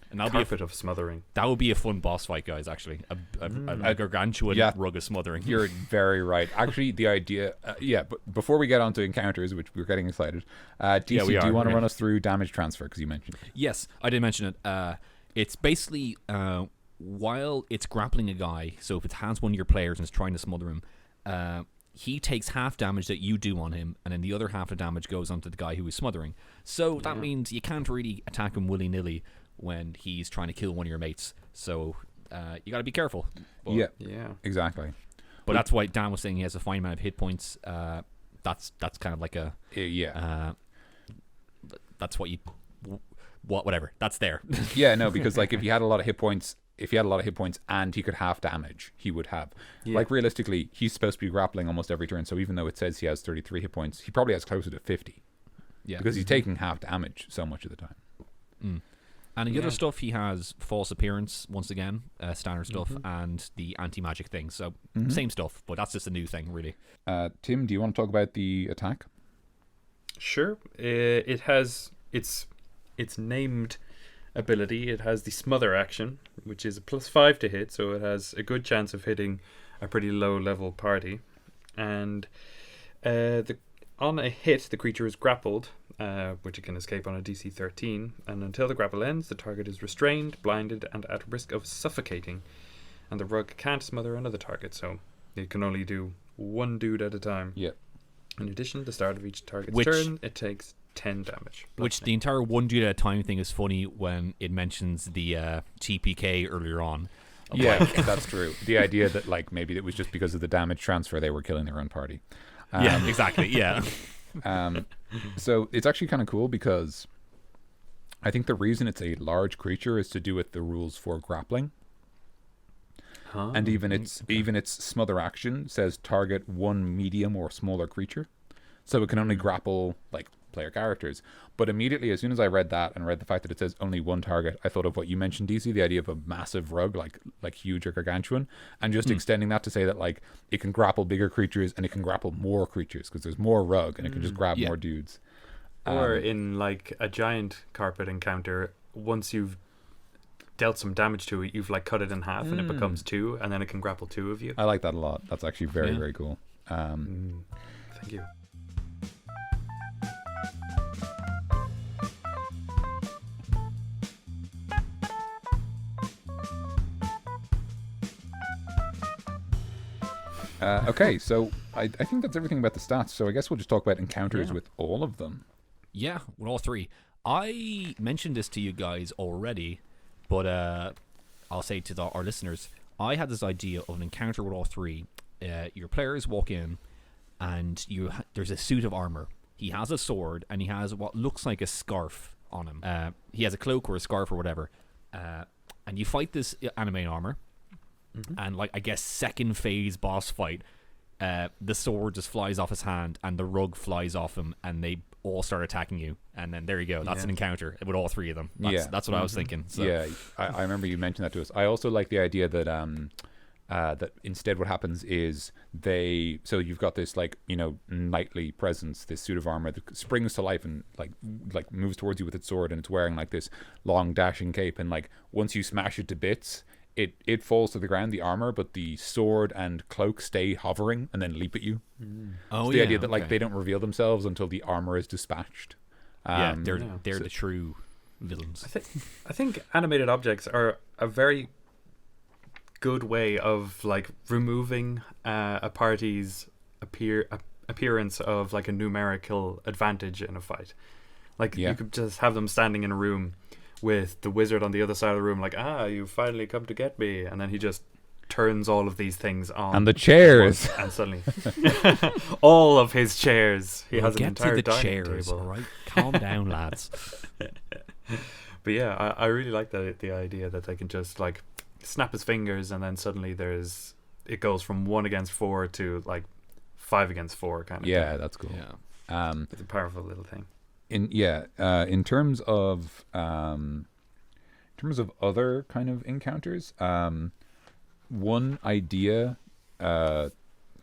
And that'll carpet of smothering. That would be a fun boss fight, guys. Actually, a gargantuan rug of smothering. You're very right. Actually, the idea, But before we get on to encounters, which we're getting excited, DC, do you want to run us through damage transfer because you mentioned it? Yes, I did mention it. It's basically while it's grappling a guy, so if it has one of your players and is trying to smother him, he takes half damage that you do on him, and then the other half of damage goes onto the guy who is smothering. So that means you can't really attack him willy-nilly when he's trying to kill one of your mates. So you got to be careful. But, yeah, exactly. But that's why Dan was saying he has a fine amount of hit points. That's kind of like a that's what you whatever. That's there. Yeah, no, because like if he had a lot of hit points. If he had a lot of hit points and he could half damage, he would have. Like, realistically, he's supposed to be grappling almost every turn, so even though it says he has 33 hit points, he probably has closer to 50. Yeah. Because he's taking half damage so much of the time. And the other stuff, he has false appearance, once again, standard stuff, and the anti-magic thing. So, same stuff, but that's just a new thing, really. Tim, do you want to talk about the attack? Sure. It has its named ability. It has the smother action, which is a +5 to hit, so it has a good chance of hitting a pretty low level party. And on a hit, the creature is grappled, which it can escape on a DC 13, and until the grapple ends, the target is restrained, blinded, and at risk of suffocating, and the rug can't smother another target, so it can only do one dude at a time. In addition, at the start of each target's turn, it takes 10 damage. Which the entire one dude at a time thing is funny when it mentions the TPK earlier on. Yeah, that's true. The idea that like maybe it was just because of the damage transfer they were killing their own party. Yeah, exactly. Yeah. So it's actually kind of cool because I think the reason it's a large creature is to do with the rules for grappling. And even its smother action says target one medium or smaller creature. So it can only grapple like player characters. But immediately, as soon as I read that and read the fact that it says only one target, I thought of what you mentioned, DC, the idea of a massive rug, like huge or gargantuan, and just extending that to say that like it can grapple bigger creatures and it can grapple more creatures because there's more rug and it can just grab more dudes. Or in like a giant carpet encounter, once you've dealt some damage to it, you've like cut it in half and it becomes 2, and then it can grapple 2 of you. I like that a lot. That's actually very, very cool. Thank you. Okay, so I think that's everything about the stats. So I guess we'll just talk about encounters with all of them. Yeah, with all 3. I mentioned this to you guys already, but I'll say to our listeners, I had this idea of an encounter with all 3. Your players walk in, and there's a suit of armor. He has a sword, and he has what looks like a scarf on him. He has a cloak or a scarf or whatever. And you fight this anime armor. And like I guess second phase boss fight, the sword just flies off his hand and the rug flies off him, and they all start attacking you, and then there you go. That's an encounter with all 3 of them. That's what I was thinking. So. Yeah, I remember you mentioned that to us. I also like the idea that that instead what happens is so you've got this like knightly presence, this suit of armor that springs to life and like moves towards you with its sword, and it's wearing like this long dashing cape, and like once you smash it to bits, it falls to the ground, the armor, but the sword and cloak stay hovering and then leap at you. Oh, the idea that like they don't reveal themselves until the armor is dispatched. They're the true villains. I think animated objects are a very good way of like removing a party's appearance of like a numerical advantage in a fight. Like you could just have them standing in a room with the wizard on the other side of the room, like, you finally come to get me, and then he just turns all of these things on, And the chairs, and suddenly all of his chairs. He has an get entire to the dining chairs, table. all right? Calm down, lads. But yeah, I really like the idea that they can just like snap his fingers, and then suddenly it goes from 1 against 4 to like 5 against 4 kind of yeah, thing. that's cool. Yeah. It's a powerful little thing. In terms of other kind of encounters, one idea, I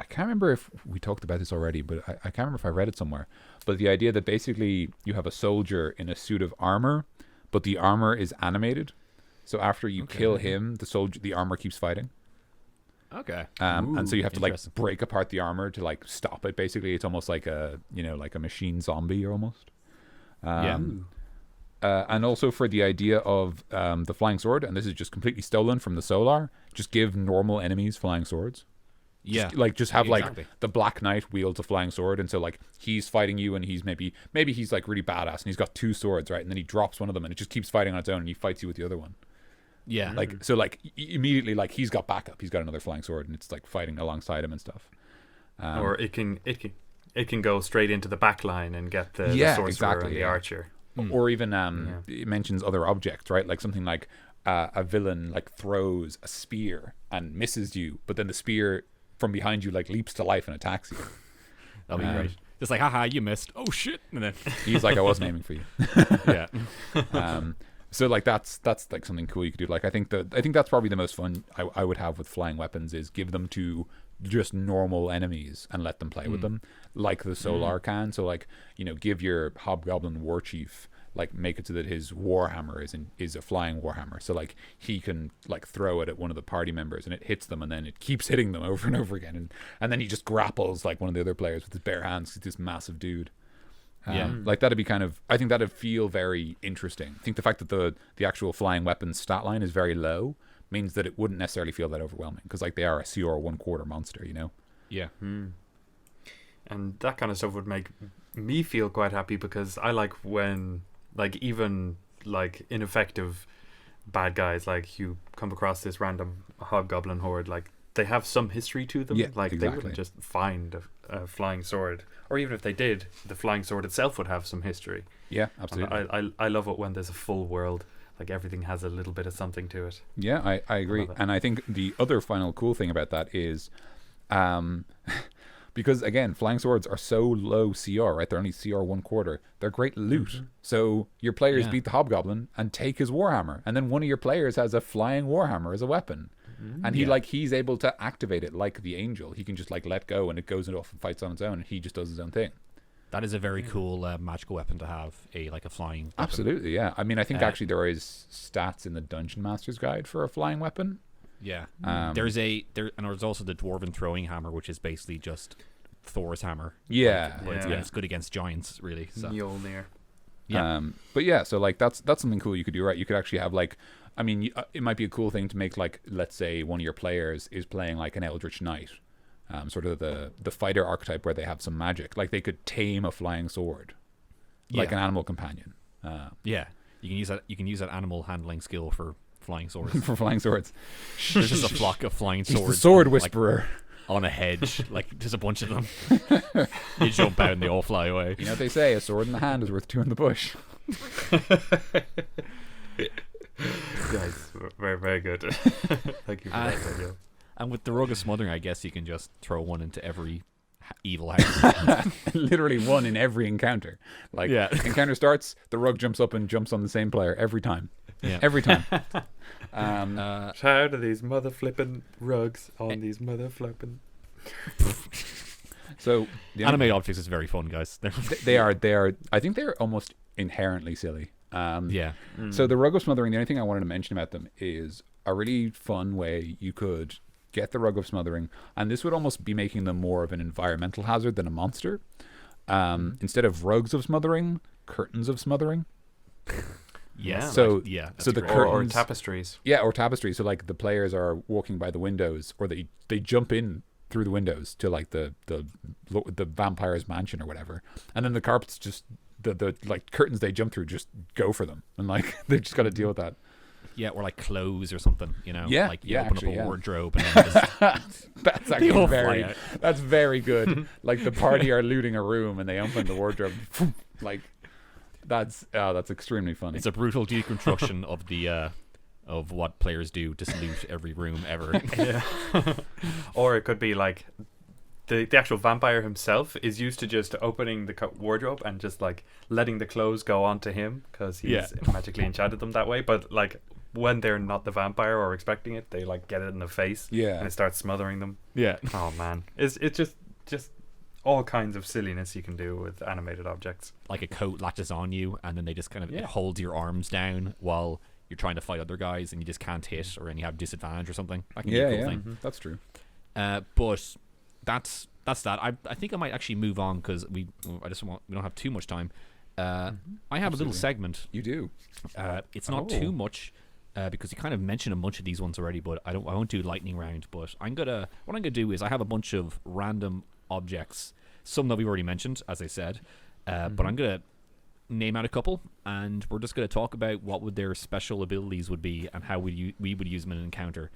can't remember if we talked about this already, but I can't remember if I read it somewhere. But the idea that basically you have a soldier in a suit of armor, but the armor is animated. So after you kill him, the armor keeps fighting. Okay. And so you have to like interesting. break apart the armor to like stop it. Basically, it's almost like a machine zombie almost. Yeah. And also for the idea of the flying sword, and this is just completely stolen from the Solar. Just give normal enemies flying swords. Yeah. Just have exactly. like the Black Knight wields a flying sword, and so like he's fighting you, and he's maybe he's like really badass, and he's got 2 swords, right? And then he drops one of them, and it just keeps fighting on its own, and he fights you with the other one. Yeah. Like so, like immediately, like he's got backup. He's got another flying sword, and it's like fighting alongside him and stuff. Or it can go straight into the back line and get the sorcerer and the archer. Or even it mentions other objects, right? Like something like a villain like throws a spear and misses you, but then the spear from behind you like leaps to life and attacks you. That'll be great. Just like, haha, you missed. Oh shit! And then he's like, I wasn't aiming for you. yeah. So like that's like something cool you could do. Like I think that's probably the most fun I would have with flying weapons is give them to just normal enemies and let them play with them like the Solar can. So like, give your Hobgoblin War Chief, like make it so that his Warhammer is a flying Warhammer. So like he can like throw it at one of the party members and it hits them, and then it keeps hitting them over and over again, and then he just grapples like one of the other players with his bare hands. He's this massive dude. Like that'd be I think that'd feel very interesting. I think the fact that the actual flying weapons stat line is very low means that it wouldn't necessarily feel that overwhelming, because like they are a CR 1/4 monster, Yeah. And that kind of stuff would make me feel quite happy, because I like when like even like ineffective bad guys, like you come across this random hobgoblin horde, like they have some history to them. Yeah, like exactly. they wouldn't just find a flying sword, or even if they did, the flying sword itself would have some history. Yeah, absolutely. And I love it when there's a full world, like everything has a little bit of something to it. Yeah, I agree. And I think the other final cool thing about that is because again, flying swords are so low CR, right? They're only CR 1/4. They're great loot. So your players beat the hobgoblin and take his warhammer, and then one of your players has a flying warhammer as a weapon. And he's able to activate it like the angel. He can just like let go, and it goes off and fights on its own, and he just does his own thing. That is a very cool magical weapon to have, a flying weapon. Absolutely, yeah. I mean, I think actually there is stats in the Dungeon Master's Guide for a flying weapon. Yeah. There's also the Dwarven Throwing Hammer, which is basically just Thor's hammer. Yeah. It's good against giants, really. So. Mjolnir. Yeah. But yeah, so like that's something cool you could do, right? You could actually have like, I mean, it might be a cool thing to make, like, let's say one of your players is playing like an Eldritch Knight, sort of the fighter archetype where they have some magic. Like they could tame a flying sword, like an animal companion. Yeah, you can use that animal handling skill for flying swords. For flying swords. There's just a flock of flying swords. The sword whisperer. On a hedge, like there's a bunch of them. You jump out and they all fly away. You know what they say, a sword in the hand is worth 2 in the bush. Guys, very, very good. Thank you for that video. And with the Rug of Smothering, I guess you can just throw one into every evil house. Literally one in every encounter. Like, encounter starts, the rug jumps up and jumps on the same player every time. Yeah. Every time. Tired of these mother flipping rugs on these mother flipping. So the animated objects is very fun, guys. They are. I think they're almost inherently silly. So the Rug of Smothering, the only thing I wanted to mention about them is a really fun way you could get the Rug of Smothering, and this would almost be making them more of an environmental hazard than a monster. Instead of rugs of smothering, curtains of smothering. Yeah. So that's so the great. curtains, or tapestries. Yeah, or tapestries. So like the players are walking by the windows, or they jump in through the windows to like the vampire's mansion or whatever, and then the carpets just the like curtains they jump through just go for them, and like they've just got to deal with that. Yeah, or like clothes or something, you know? Yeah, like you yeah, open actually, up a yeah. wardrobe and then just, That's They all actually fly that's very good. Like the party are looting a room and they open the wardrobe. Like that's extremely funny. it's a brutal deconstruction of the of what players do to loot every room ever. Yeah. Or it could be like the actual vampire himself is used to just opening the wardrobe and just like letting the clothes go onto him because he's magically enchanted them that way. But like when they're not the vampire or expecting it, they like get it in the face. Yeah. And it starts smothering them. Yeah. Oh man, it's just all kinds of silliness you can do with animated objects. Like a coat latches on you and then they just kind of it Yeah. holds your arms down while you're trying to fight other guys and you just can't hit or and you have disadvantage or something. That can be a cool thing. That's true. But that's that. I think I might actually move on because we don't have too much time. I have a little segment. You do. It's not too much because you kind of mentioned a bunch of these ones already, but I won't do lightning round. But what I'm gonna do is I have a bunch of random objects, some that we've already mentioned, as I said, but I'm gonna name out a couple, and we're just gonna talk about what would their special abilities would be and how we would use them in an encounter.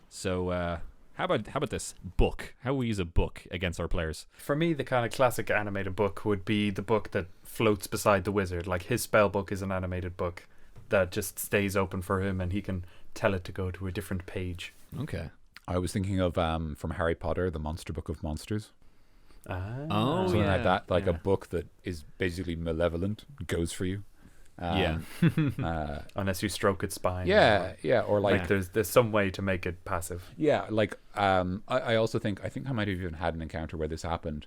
So how about this book? How we use a book against our players? For me, the kind of classic animated book would be the book that floats beside the wizard. Like his spell book is an animated book that just stays open for him, and he can tell it to go to a different page. Okay. I was thinking of from Harry Potter, the Monster Book of Monsters. Oh, Something like yeah. that, like a book that is basically malevolent, goes for you. Unless you stroke its spine. Or like there's some way to make it passive. yeah, like I also think I might have even had an encounter where this happened.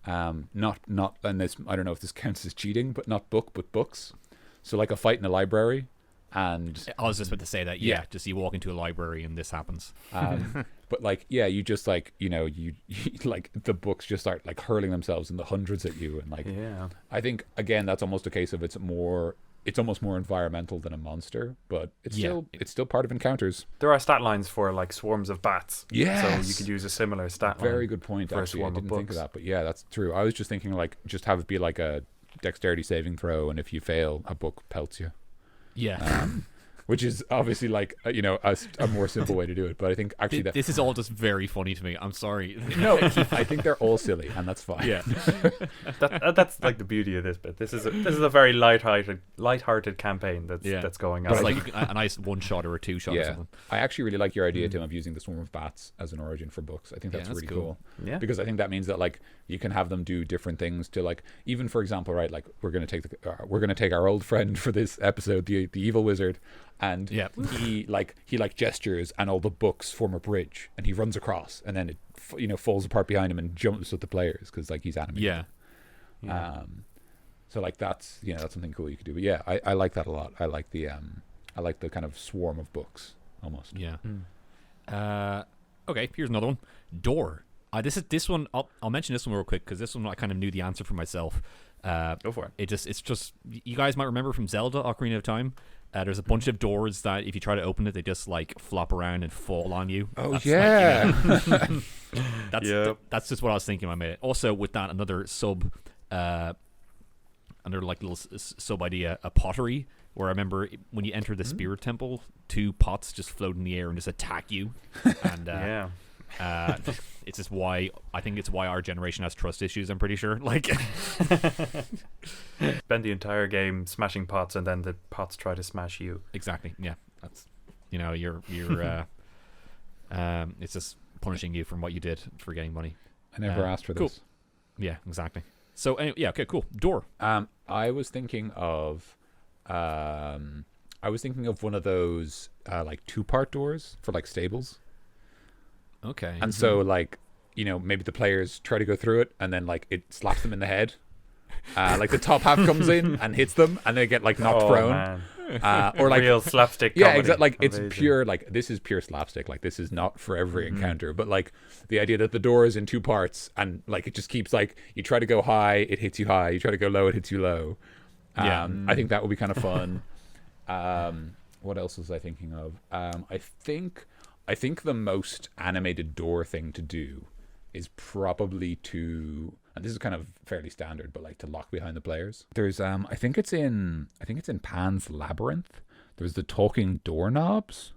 Not and this I don't know if this counts as cheating, but not book but books. So like a fight in a library, and I was just about to say that. Yeah, just you walk into a library and this happens. but like you just like you like the books just start like hurling themselves in the hundreds at you, and like I think again that's almost a case of it's almost more environmental than a monster, but it's still part of encounters. There are stat lines for like swarms of bats. Yes. So you could use a similar stat line. Very good point. For Actually, a I swarm of didn't think of books. that, but yeah, that's true. I was just thinking like just have it be like a dexterity saving throw, and if you fail, a book pelts you. Yeah. Which is obviously like a more simple way to do it, but I think actually this is all just very funny to me. I'm sorry. no, I think they're all silly, and that's fine. Yeah. That's like the beauty of this bit. This is a very light-hearted campaign that's going on. It's like a nice one shot or a two shot or something. I actually really like your idea, Tim, of using the swarm of bats as an origin for books. I think that's really cool. Yeah. Because I think that means that like you can have them do different things to like even for example, right? Like we're gonna take our old friend for this episode, the evil wizard, and he gestures, and all the books form a bridge, and he runs across, and then it falls apart behind him and jumps with the players because like he's animated. Yeah. So like that's something cool you could do. But yeah, I like that a lot. I like the kind of swarm of books almost. Yeah. Okay, here's another one. Door. This one. I'll mention this one real quick because this one I kind of knew the answer for myself. Go for it. It's just you guys might remember from Zelda: Ocarina of Time. There's a bunch of doors that if you try to open it, they just like flop around and fall on you. That's that's just what I was thinking when I made it. Also, with that, another like little sub idea, a pottery. Where I remember when you enter the spirit temple, 2 pots just float in the air and just attack you. And it's just why our generation has trust issues. I'm pretty sure. Like, spend the entire game smashing pots, and then the pots try to smash you. Exactly. Yeah, that's you're it's just punishing you from what you did for getting money. I never asked for this. Cool. Yeah, exactly. So anyway, yeah, okay, cool. Door. I was thinking of one of those like 2-part doors for like stables. Okay. And so like maybe the players try to go through it, and then like it slaps them in the head. Like the top half comes in and hits them, and they get like knocked prone. Man. Or like real slapstick. Yeah, comedy. exactly. Like Amazing. it's pure. Like this is pure slapstick. Like this is not for every encounter. But like the idea that the door is in 2 parts, and like it just keeps like you try to go high, it hits you high. You try to go low, it hits you low. I think that would be kind of fun. What else was I thinking of? I think the most animated door thing to do is probably to and this is kind of fairly standard, but like to lock behind the players. There's I think it's in Pan's Labyrinth. There's the talking doorknobs.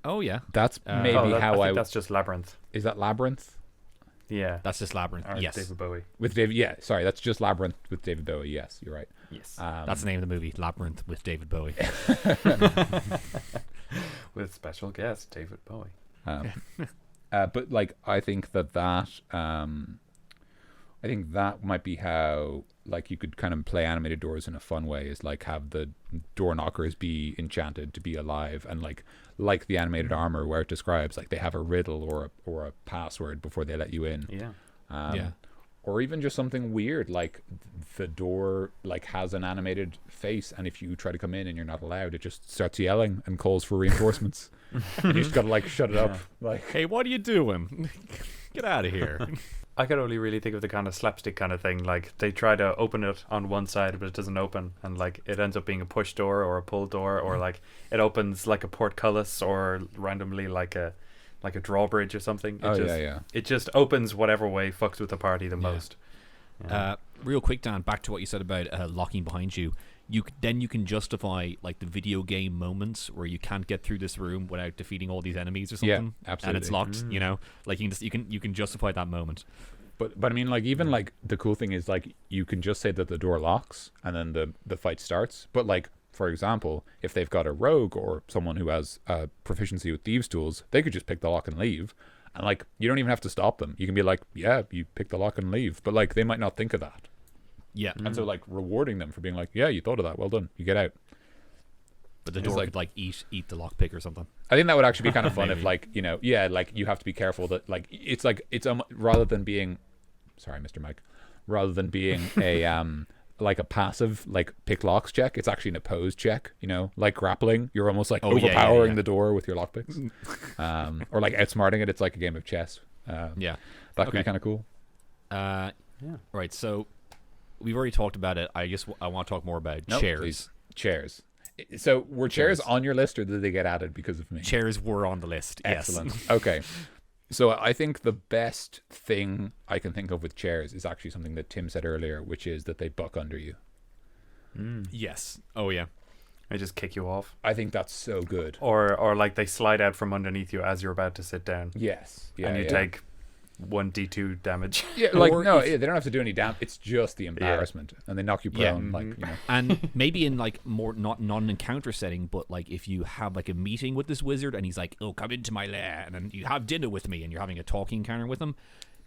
Oh yeah, That's maybe I how think that's just Labyrinth. Is that Labyrinth? Yeah. that's just Labyrinth. Or Yes, David Bowie. With David, yeah, sorry, that's just Labyrinth with David Bowie. Yes, you're right. Yes. that's the name of the movie, Labyrinth with David Bowie. With special guest David Bowie. But like, I think that might be how like you could kind of play animated doors in a fun way. Is like have the door knockers be enchanted to be alive, and like the animated armor where it describes like they have a riddle or a password before they let you in. Yeah. Yeah. Or even just something weird like the door like has an animated face, and if you try to come in and you're not allowed, it just starts yelling and calls for reinforcements. And you just gotta like shut it up. Like, Hey, what are you doing? Get out of here. I could only really think of the kind of slapstick kind of thing. Like they try to open it on one side, but it doesn't open, and like it ends up being a push door or a pull door, or like it opens like a portcullis, or randomly like a drawbridge or something. It just opens whatever way fucks with the party the most. Yeah. Real quick, Dan, back to what you said about locking behind you. You can justify like the video game moments where you can't get through this room without defeating all these enemies or something. Yeah, absolutely. And it's locked. You know, like you can justify that moment. but I mean, like even like the cool thing is like you can just say that the door locks and then the fight starts. But like for example, if they've got a rogue or someone who has proficiency with thieves' tools, they could just pick the lock and leave. And like you don't even have to stop them. You can be like, yeah, you pick the lock and leave. But like they might not think of that. Yeah. And so like rewarding them for being like, yeah, you thought of that, well done, you get out. But the door like, could like eat the lockpick or something. I think that would actually be kind of fun if like, you know, yeah, like you have to be careful that like it's rather than being a like a passive like pick locks check, it's actually an opposed check, you know, like grappling, you're almost like overpowering the door with your lockpicks. Or like outsmarting it, it's like a game of chess. That could be kind of cool. Right, so we've already talked about it. I want to talk more about chairs. Please. Chairs. So were chairs on your list, or did they get added because of me? Chairs were on the list. Excellent. Yes. Okay. So I think the best thing I can think of with chairs is actually something that Tim said earlier, which is that they buck under you. Yes. Oh yeah. They just kick you off. I think that's so good. Or like they slide out from underneath you as you're about to sit down. Yes. Yeah. And you take 1d2 damage. Yeah, like they don't have to do any damage. It's just the embarrassment, and they knock you prone. Like, you know. And maybe in like more not an encounter setting, but like if you have like a meeting with this wizard and he's like, "Oh, come into my lair," and then you have dinner with me, and you're having a talking encounter with him.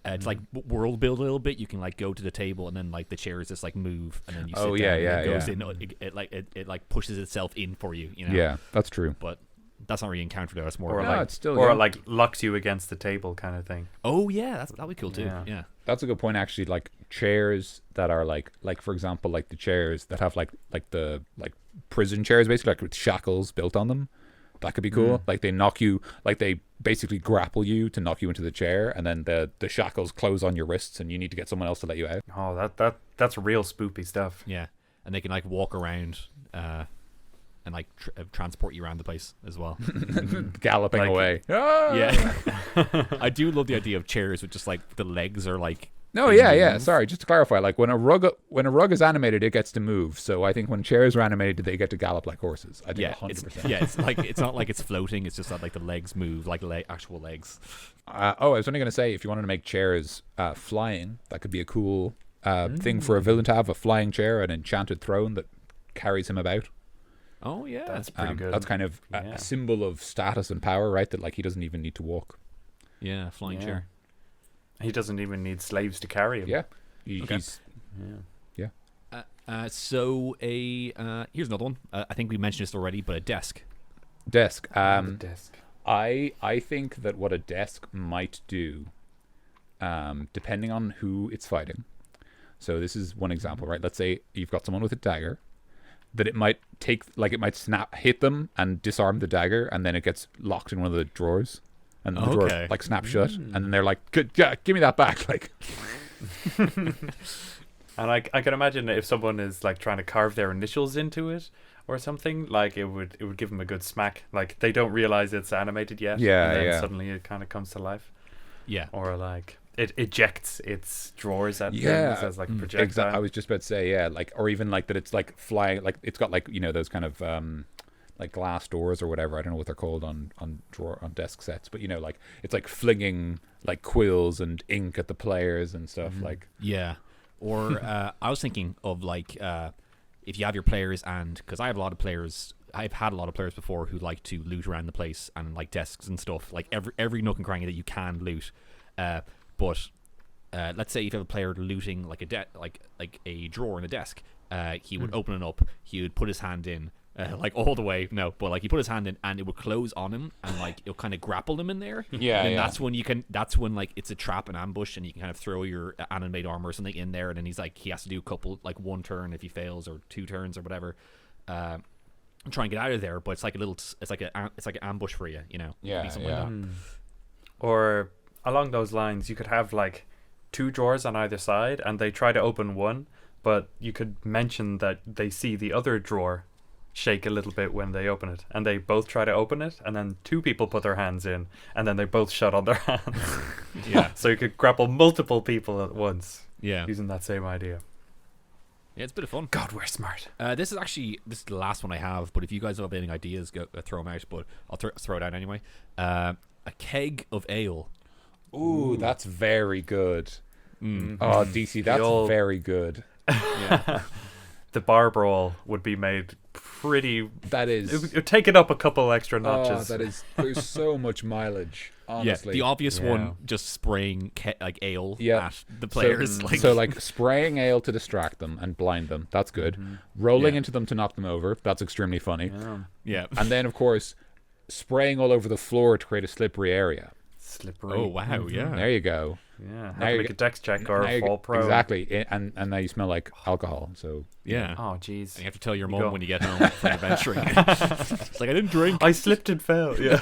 It's like world build a little bit. You can like go to the table, and then like the chairs just like move, and then you sit down. And it goes in. It like pushes itself in for you. You know. Yeah, that's true. But that's not really encounter though. It's more or like, like it's still, or like locks you against the table kind of thing. oh yeah, that'd be cool too. Yeah. That's a good point, actually. Like chairs that are like for example, like the chairs that have like the prison chairs, basically, like with shackles built on them. That could be cool. Like they knock you, like they basically grapple you to knock you into the chair, and then the shackles close on your wrists, and you need to get someone else to let you out. Oh, that's real spoopy stuff. Yeah, and they can like walk around and like transport you around the place as well. Galloping Like- away. Yeah. I do love the idea of chairs with just like the legs are like. No, yeah. Sorry, just to clarify, like when a rug is animated, it gets to move. So I think when chairs are animated, they get to gallop like horses. I think 100%. It's like it's not like it's floating. It's just that like the legs move like actual legs. I was only going to say, if you wanted to make chairs flying, that could be a cool thing for a villain to have, a flying chair, an enchanted throne that carries him about. Oh yeah, That's pretty good. That's kind of a symbol of status and power, right? That like he doesn't even need to walk. yeah, flying chair. He doesn't even need slaves to carry him. Yeah. Okay. He's So here's another one. I think we mentioned this already, but a desk. desk. The desk. I think that what a desk might do, depending on who it's fighting. So this is one example, right? Let's say you've got someone with a dagger, that it might hit them and disarm the dagger, and then it gets locked in one of the drawers, and the drawer like snaps shut, and then they're like, "Yeah, give me that back!" Like, And I can imagine if someone is like trying to carve their initials into it or something, like it would give them a good smack. Like they don't realize it's animated yet. Yeah, and then yeah. suddenly it kind of comes to life. Yeah. Or like it ejects its drawers at Yeah. things as like a projectile. I was just about to say, yeah, like, or even like that it's like flying, like it's got like, you know, those kind of like glass doors or whatever. I don't know what they're called on desk sets, but you know, like it's like flinging like quills and ink at the players and stuff. Like, Yeah. Or I was thinking of like if you have your players, and because I've had a lot of players before who like to loot around the place and like desks and stuff, like every nook and cranny that you can loot. But let's say if you have a player looting like a drawer in a desk, he would open it up, he would put his hand in, like all the way, no, but like he put his hand in and it would close on him, and like it'll kind of grapple him in there. Yeah, and yeah. that's when like it's a trap and ambush, and you can kind of throw your animate armor or something in there, and then he has to do a couple, like one turn if he fails, or 2 turns or whatever, and try and get out of there. But it's like an ambush for you, you know. Yeah, Like yeah. that. Or along those lines, you could have like 2 drawers on either side, and they try to open one, but you could mention that they see the other drawer shake a little bit when they open it, and they both try to open it, and then 2 people put their hands in, and then they both shut on their hands. Yeah. So you could grapple multiple people at once Yeah. using that same idea. Yeah, it's a bit of fun. God, we're smart. This is the last one I have, but if you guys have any ideas, go throw them out. But I'll throw it out anyway. A keg of ale. Ooh, that's very good. Mm. Oh, DC, that's old- very good. Yeah. The bar brawl would be made pretty. That It is. would take it up a couple extra Oh, notches. that is. There's so much mileage. Honestly. Yeah, the obvious Yeah. one, just spraying like ale Yeah. at the players. So like spraying ale to distract them and blind them. That's good. Rolling Yeah. into them to knock them over. That's extremely funny. Yeah. yeah. And then of course, spraying all over the floor to create a slippery area. Slippery. Oh wow, yeah. There you go. Yeah. Have Now to you make get- a dex check or Now you fall get- pro. Exactly. And now you smell like alcohol. So Yeah. Oh, jeez. And you have to tell your You mum go- when you get home from adventuring. It's like, I didn't drink. I slipped and fell. Yeah.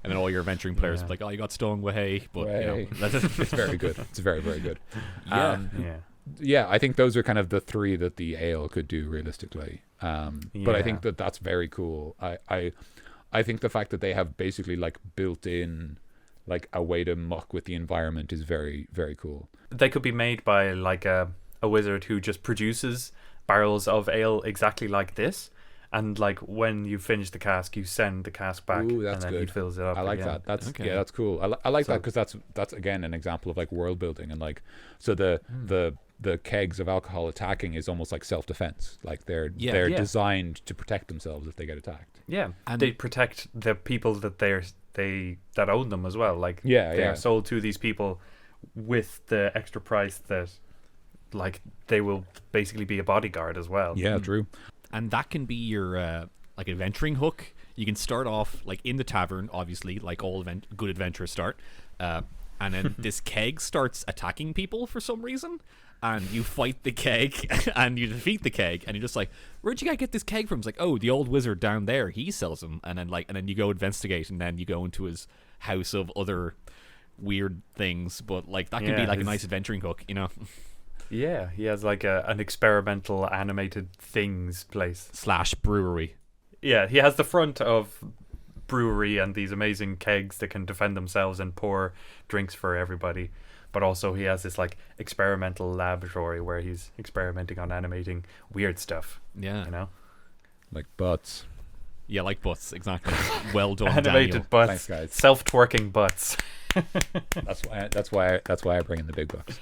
And then all your adventuring players Yeah. are like, oh, you got stung with hay. But, you know, Way. that's it's very good. It's very, very good. yeah. Yeah. Yeah, I think those are kind of the 3 that the ale could do realistically. But I Yeah. think that's very cool. I think the fact that they have basically like built in like a way to muck with the environment is very, very cool. They could be made by like a wizard who just produces barrels of ale exactly like this, and like when you finish the cask, you send the cask back, Ooh, that's and then he good. fills it up. I like again. that. That's Okay. yeah, that's cool. I like So- that because that's again an example of like world building, and like so the kegs of alcohol attacking is almost like self defense. Like they're Yeah. Yeah. designed to protect themselves if they get attacked. Yeah, And- they protect the people that that own them as well. Like Yeah, they yeah. are sold to these people with the extra price that, like, they will basically be a bodyguard as well. Yeah, true. And that can be your like adventuring hook. You can start off like in the tavern, obviously, like all good adventurers start, and then this keg starts attacking people for some reason, and you fight the keg and you defeat the keg, and you're just like, where'd you guys get this keg from? It's like, oh, the old wizard down there, he sells them. And then you go investigate, and then you go into his house of other weird things. But like that can be Yeah, like a his- nice adventuring hook, you know. Yeah, he has like an experimental animated things place. / brewery. Yeah, he has the front of brewery and these amazing kegs that can defend themselves and pour drinks for everybody. But also he has this like experimental laboratory where he's experimenting on animating weird stuff, Yeah. you know? Like butts. Yeah, like butts, exactly. Well done, Animated Daniel. butts. Thanks, guys. Self-twerking butts. That's why I bring in the big bucks.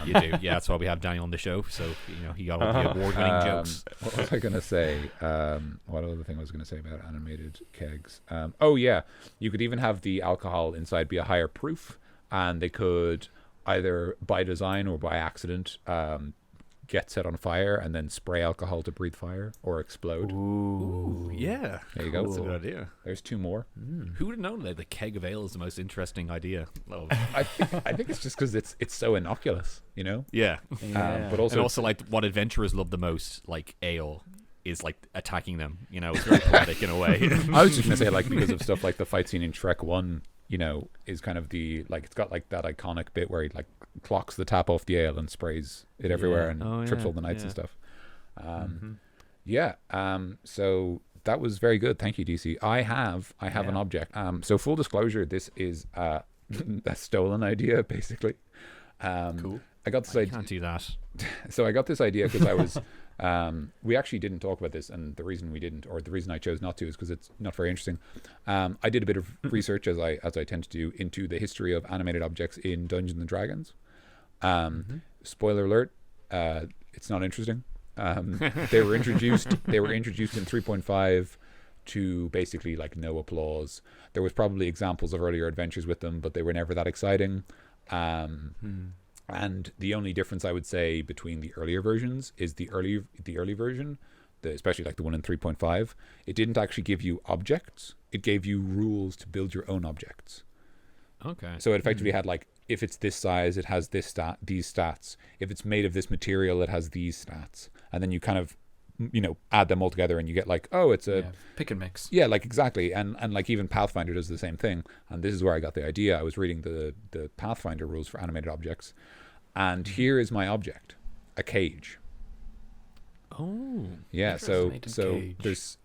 You do. Yeah, that's why we have Daniel on the show. So, you know, he got all the award-winning jokes. What was I gonna say? What other thing I was gonna say about animated kegs? Oh yeah, you could even have the alcohol inside be a higher proof, and they could either by design or by accident get set on fire and then spray alcohol to breathe fire or explode. Ooh. Yeah. There you go. That's a good idea. There's 2 more. Who would have known that the keg of ale is the most interesting idea? Of, I think it's just because it's so innocuous, you know. yeah. Yeah. But And also, also, like, what adventurers love the most, like ale, is like attacking them. You know, it's very poetic in a way. I was just gonna say like because of stuff like the fight scene in Shrek 1, you know, is kind of the like it's got like that iconic bit where he like clocks the tap off the ale and sprays it everywhere and Oh, trips yeah, all the knights yeah. and stuff. Yeah. So that was very good. Thank you, DC. I have an object. So full disclosure, this is a stolen idea, basically. Cool. I got this You idea. can't do that. So I got this idea because I was. We actually didn't talk about this, and the reason we didn't, or the reason I chose not to, is because it's not very interesting. I did a bit of research, as I tend to do, into the history of animated objects in Dungeons and Dragons. Spoiler alert: it's not interesting. They were introduced. They were introduced in 3.5 to basically like no applause. There was probably examples of earlier adventures with them, but they were never that exciting. And the only difference I would say between the earlier versions is the early version, especially like the one in 3.5, it didn't actually give you objects. It gave you rules to build your own objects. Okay. So it effectively had like, if it's this size, it has these stats. If it's made of this material, it has these stats. And then you kind of, add them all together and you get like, oh, it's a pick and mix. Yeah, like exactly. And like even Pathfinder does the same thing. And this is where I got the idea. I was reading the Pathfinder rules for animated objects. And here is my object, a cage. Oh. Yeah, so cage.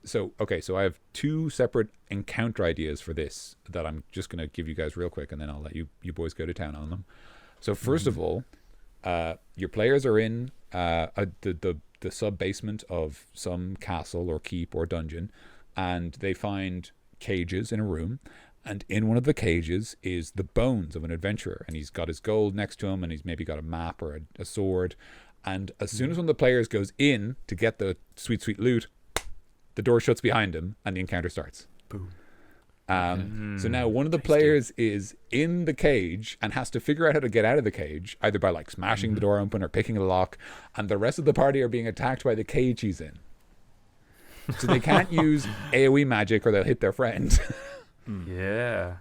so I have two separate encounter ideas for this that I'm just going to give you guys real quick, and then I'll let you boys go to town on them. So first of all, your players are in the sub basement of some castle or keep or dungeon, and they find cages in a room, and in one of the cages is the bones of an adventurer, and he's got his gold next to him, and he's maybe got a map or a sword. And as soon as one of the players goes in to get the sweet loot, the door shuts behind him and the encounter starts. Boom. So now one of the players is in the cage and has to figure out how to get out of the cage, either by like smashing the door open or picking a lock, and the rest of the party are being attacked by the cage he's in. So they can't use AoE magic or they'll hit their friend. Yeah.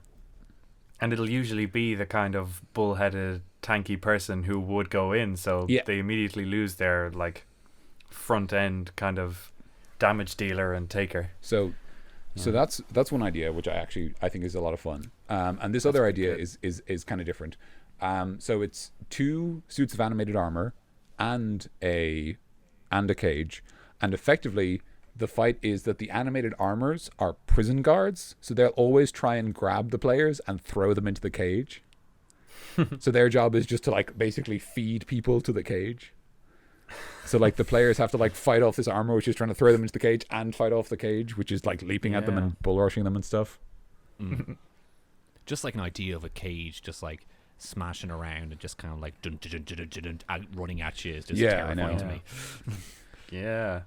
And it'll usually be the kind of bullheaded, tanky person who would go in, so they immediately lose their like front end kind of damage dealer and taker. So that's one idea which I think is a lot of fun. And this other idea is kind of different. So it's 2 suits of animated armor and a cage, and effectively the fight is that the animated armors are prison guards, so they'll always try and grab the players and throw them into the cage. So their job is just to like basically feed people to the cage. So like the players have to like fight off this armor which is trying to throw them into the cage, and fight off the cage which is like leaping at them and bull rushing them and stuff. Just like an idea of a cage just like smashing around and just kind of like dun, dun, dun, dun, dun, dun, running at you is just terrifying to me. Yeah.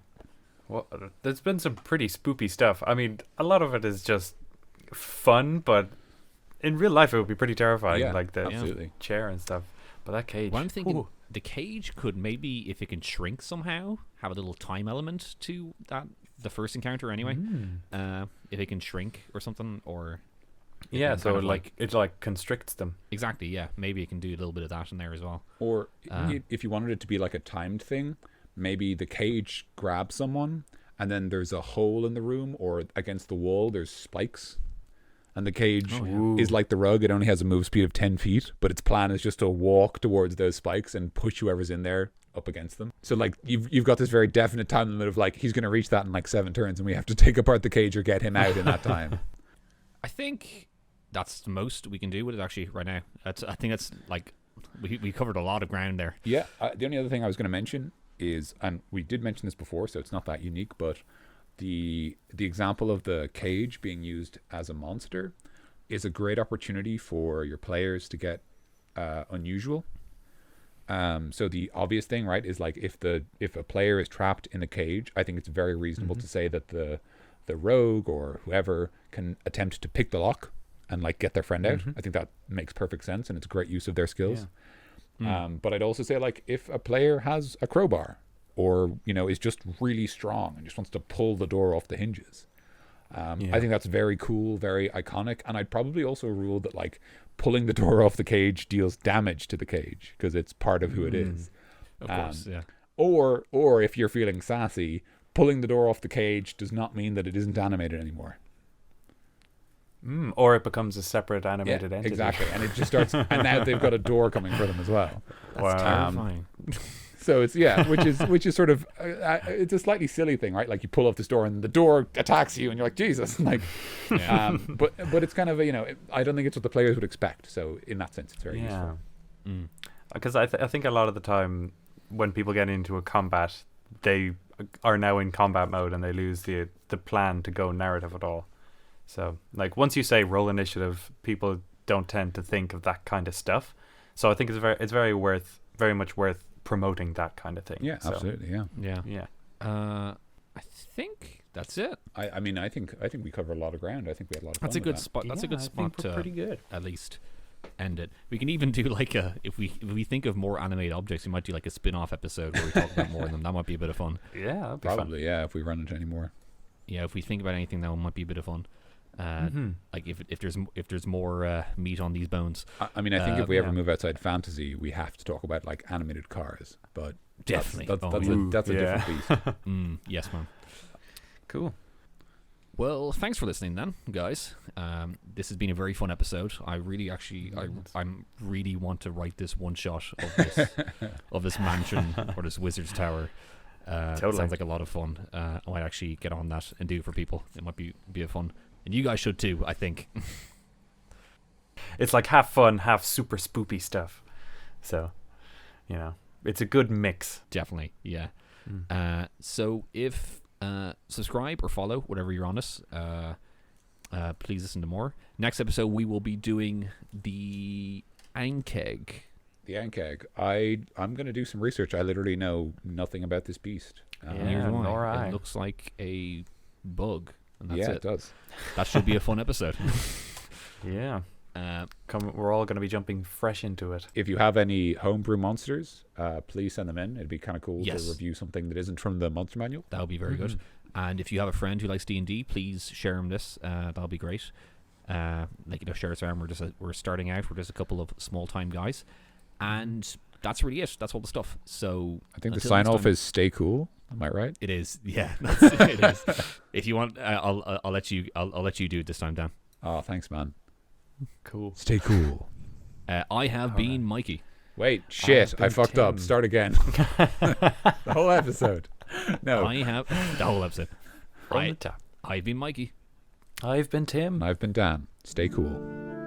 Well, there's been some pretty spoopy stuff. I mean, a lot of it is just fun, but in real life it would be pretty terrifying, like the chair and stuff. But that cage. Well, I'm thinking the cage could maybe, if it can shrink somehow, have a little time element to the first encounter anyway. If it can shrink or something, or so it like constricts them. Exactly. Yeah, maybe it can do a little bit of that in there as well. Or if you wanted it to be like a timed thing, maybe the cage grabs someone and then there's a hole in the room, or against the wall there's spikes, and the cage is like the rug. It only has a move speed of 10 feet, but its plan is just to walk towards those spikes and push whoever's in there up against them. So like you've got this very definite time limit of like he's going to reach that in like 7 turns, and we have to take apart the cage or get him out in that time. I think that's the most we can do with it actually right now. I think that's like we covered a lot of ground there. Yeah. The only other thing I was going to mention is, and we did mention this before, so it's not that unique, but the example of the cage being used as a monster is a great opportunity for your players to get unusual. So the obvious thing, right, is like if a player is trapped in a cage, I think it's very reasonable to say that the rogue or whoever can attempt to pick the lock and like get their friend out. I think that makes perfect sense, and it's a great use of their skills. But I'd also say like if a player has a crowbar, or is just really strong and just wants to pull the door off the hinges, I think that's very cool, very iconic. And I'd probably also rule that like pulling the door off the cage deals damage to the cage because it's part of who it is. Of course, yeah. Or if you're feeling sassy, pulling the door off the cage does not mean that it isn't animated anymore. Or it becomes a separate animated entity. Exactly, and it just starts. And now they've got a door coming for them as well. That's terrifying. So it's which is sort of it's a slightly silly thing, right? Like you pull up this door and the door attacks you, and you're like Jesus, like. But it's kind of I don't think it's what the players would expect. So in that sense, it's very useful. Because I think a lot of the time when people get into a combat, they are now in combat mode and they lose the plan to go narrative at all. So like once you say roll initiative, people don't tend to think of that kind of stuff. So I think it's very much worth promoting that kind of thing. Yeah, so, absolutely. Yeah. I think that's it. I mean, I think we cover a lot of ground. I think we had a lot of fun. That's a good that. spot. That's a good I spot think we're to pretty good. at least end it. We can even do like if we think of more animated objects, we might do like a spin-off episode where we talk about more of them. That might be a bit of fun. Yeah, that'd be Probably, fun. yeah, if we run into any more. Yeah, if we think about anything, that might be a bit of fun. Like if there's more meat on these bones. I mean, I think if we ever move outside fantasy, we have to talk about like animated cars. But definitely, that's a different beast. Yes, man. Cool. Well, thanks for listening, then, guys. This has been a very fun episode. I really, I really want to write this one shot of this mansion or this wizard's tower. Totally. Sounds like a lot of fun. I might actually get on that and do it for people. It might be a fun, and you guys should too. I think. It's like half fun, half super spoopy stuff. So, it's a good mix. Definitely, yeah. So if subscribe or follow, whatever you're on us, please listen to more. Next episode, we will be doing the Ankeg. The Ankeg. I'm going to do some research. I literally know nothing about this beast. Nor I. It looks like a bug, and that's it does. That should be a fun episode. Yeah. We're all going to be jumping fresh into it. If you have any homebrew monsters, please send them in. It'd be kind of cool Yes. to review something that isn't from the monster manual. That would be very good. And if you have a friend who likes D&D, please share him this. That'll be great. Share us around. We're starting out. We're just a couple of small time guys, and that's really it. That's all the stuff. So I think the until sign next off time- is stay cool. Am I right? It is. Yeah, it is. If you want, I'll let you. I'll let you do it this time, Dan. Oh, thanks, man. Cool. Stay cool. I have been Mikey. Wait, shit! I fucked up. Tim. Start again. The whole episode. No. I have the whole episode. From the top. I've been Mikey. I've been Tim. And I've been Dan. Stay cool.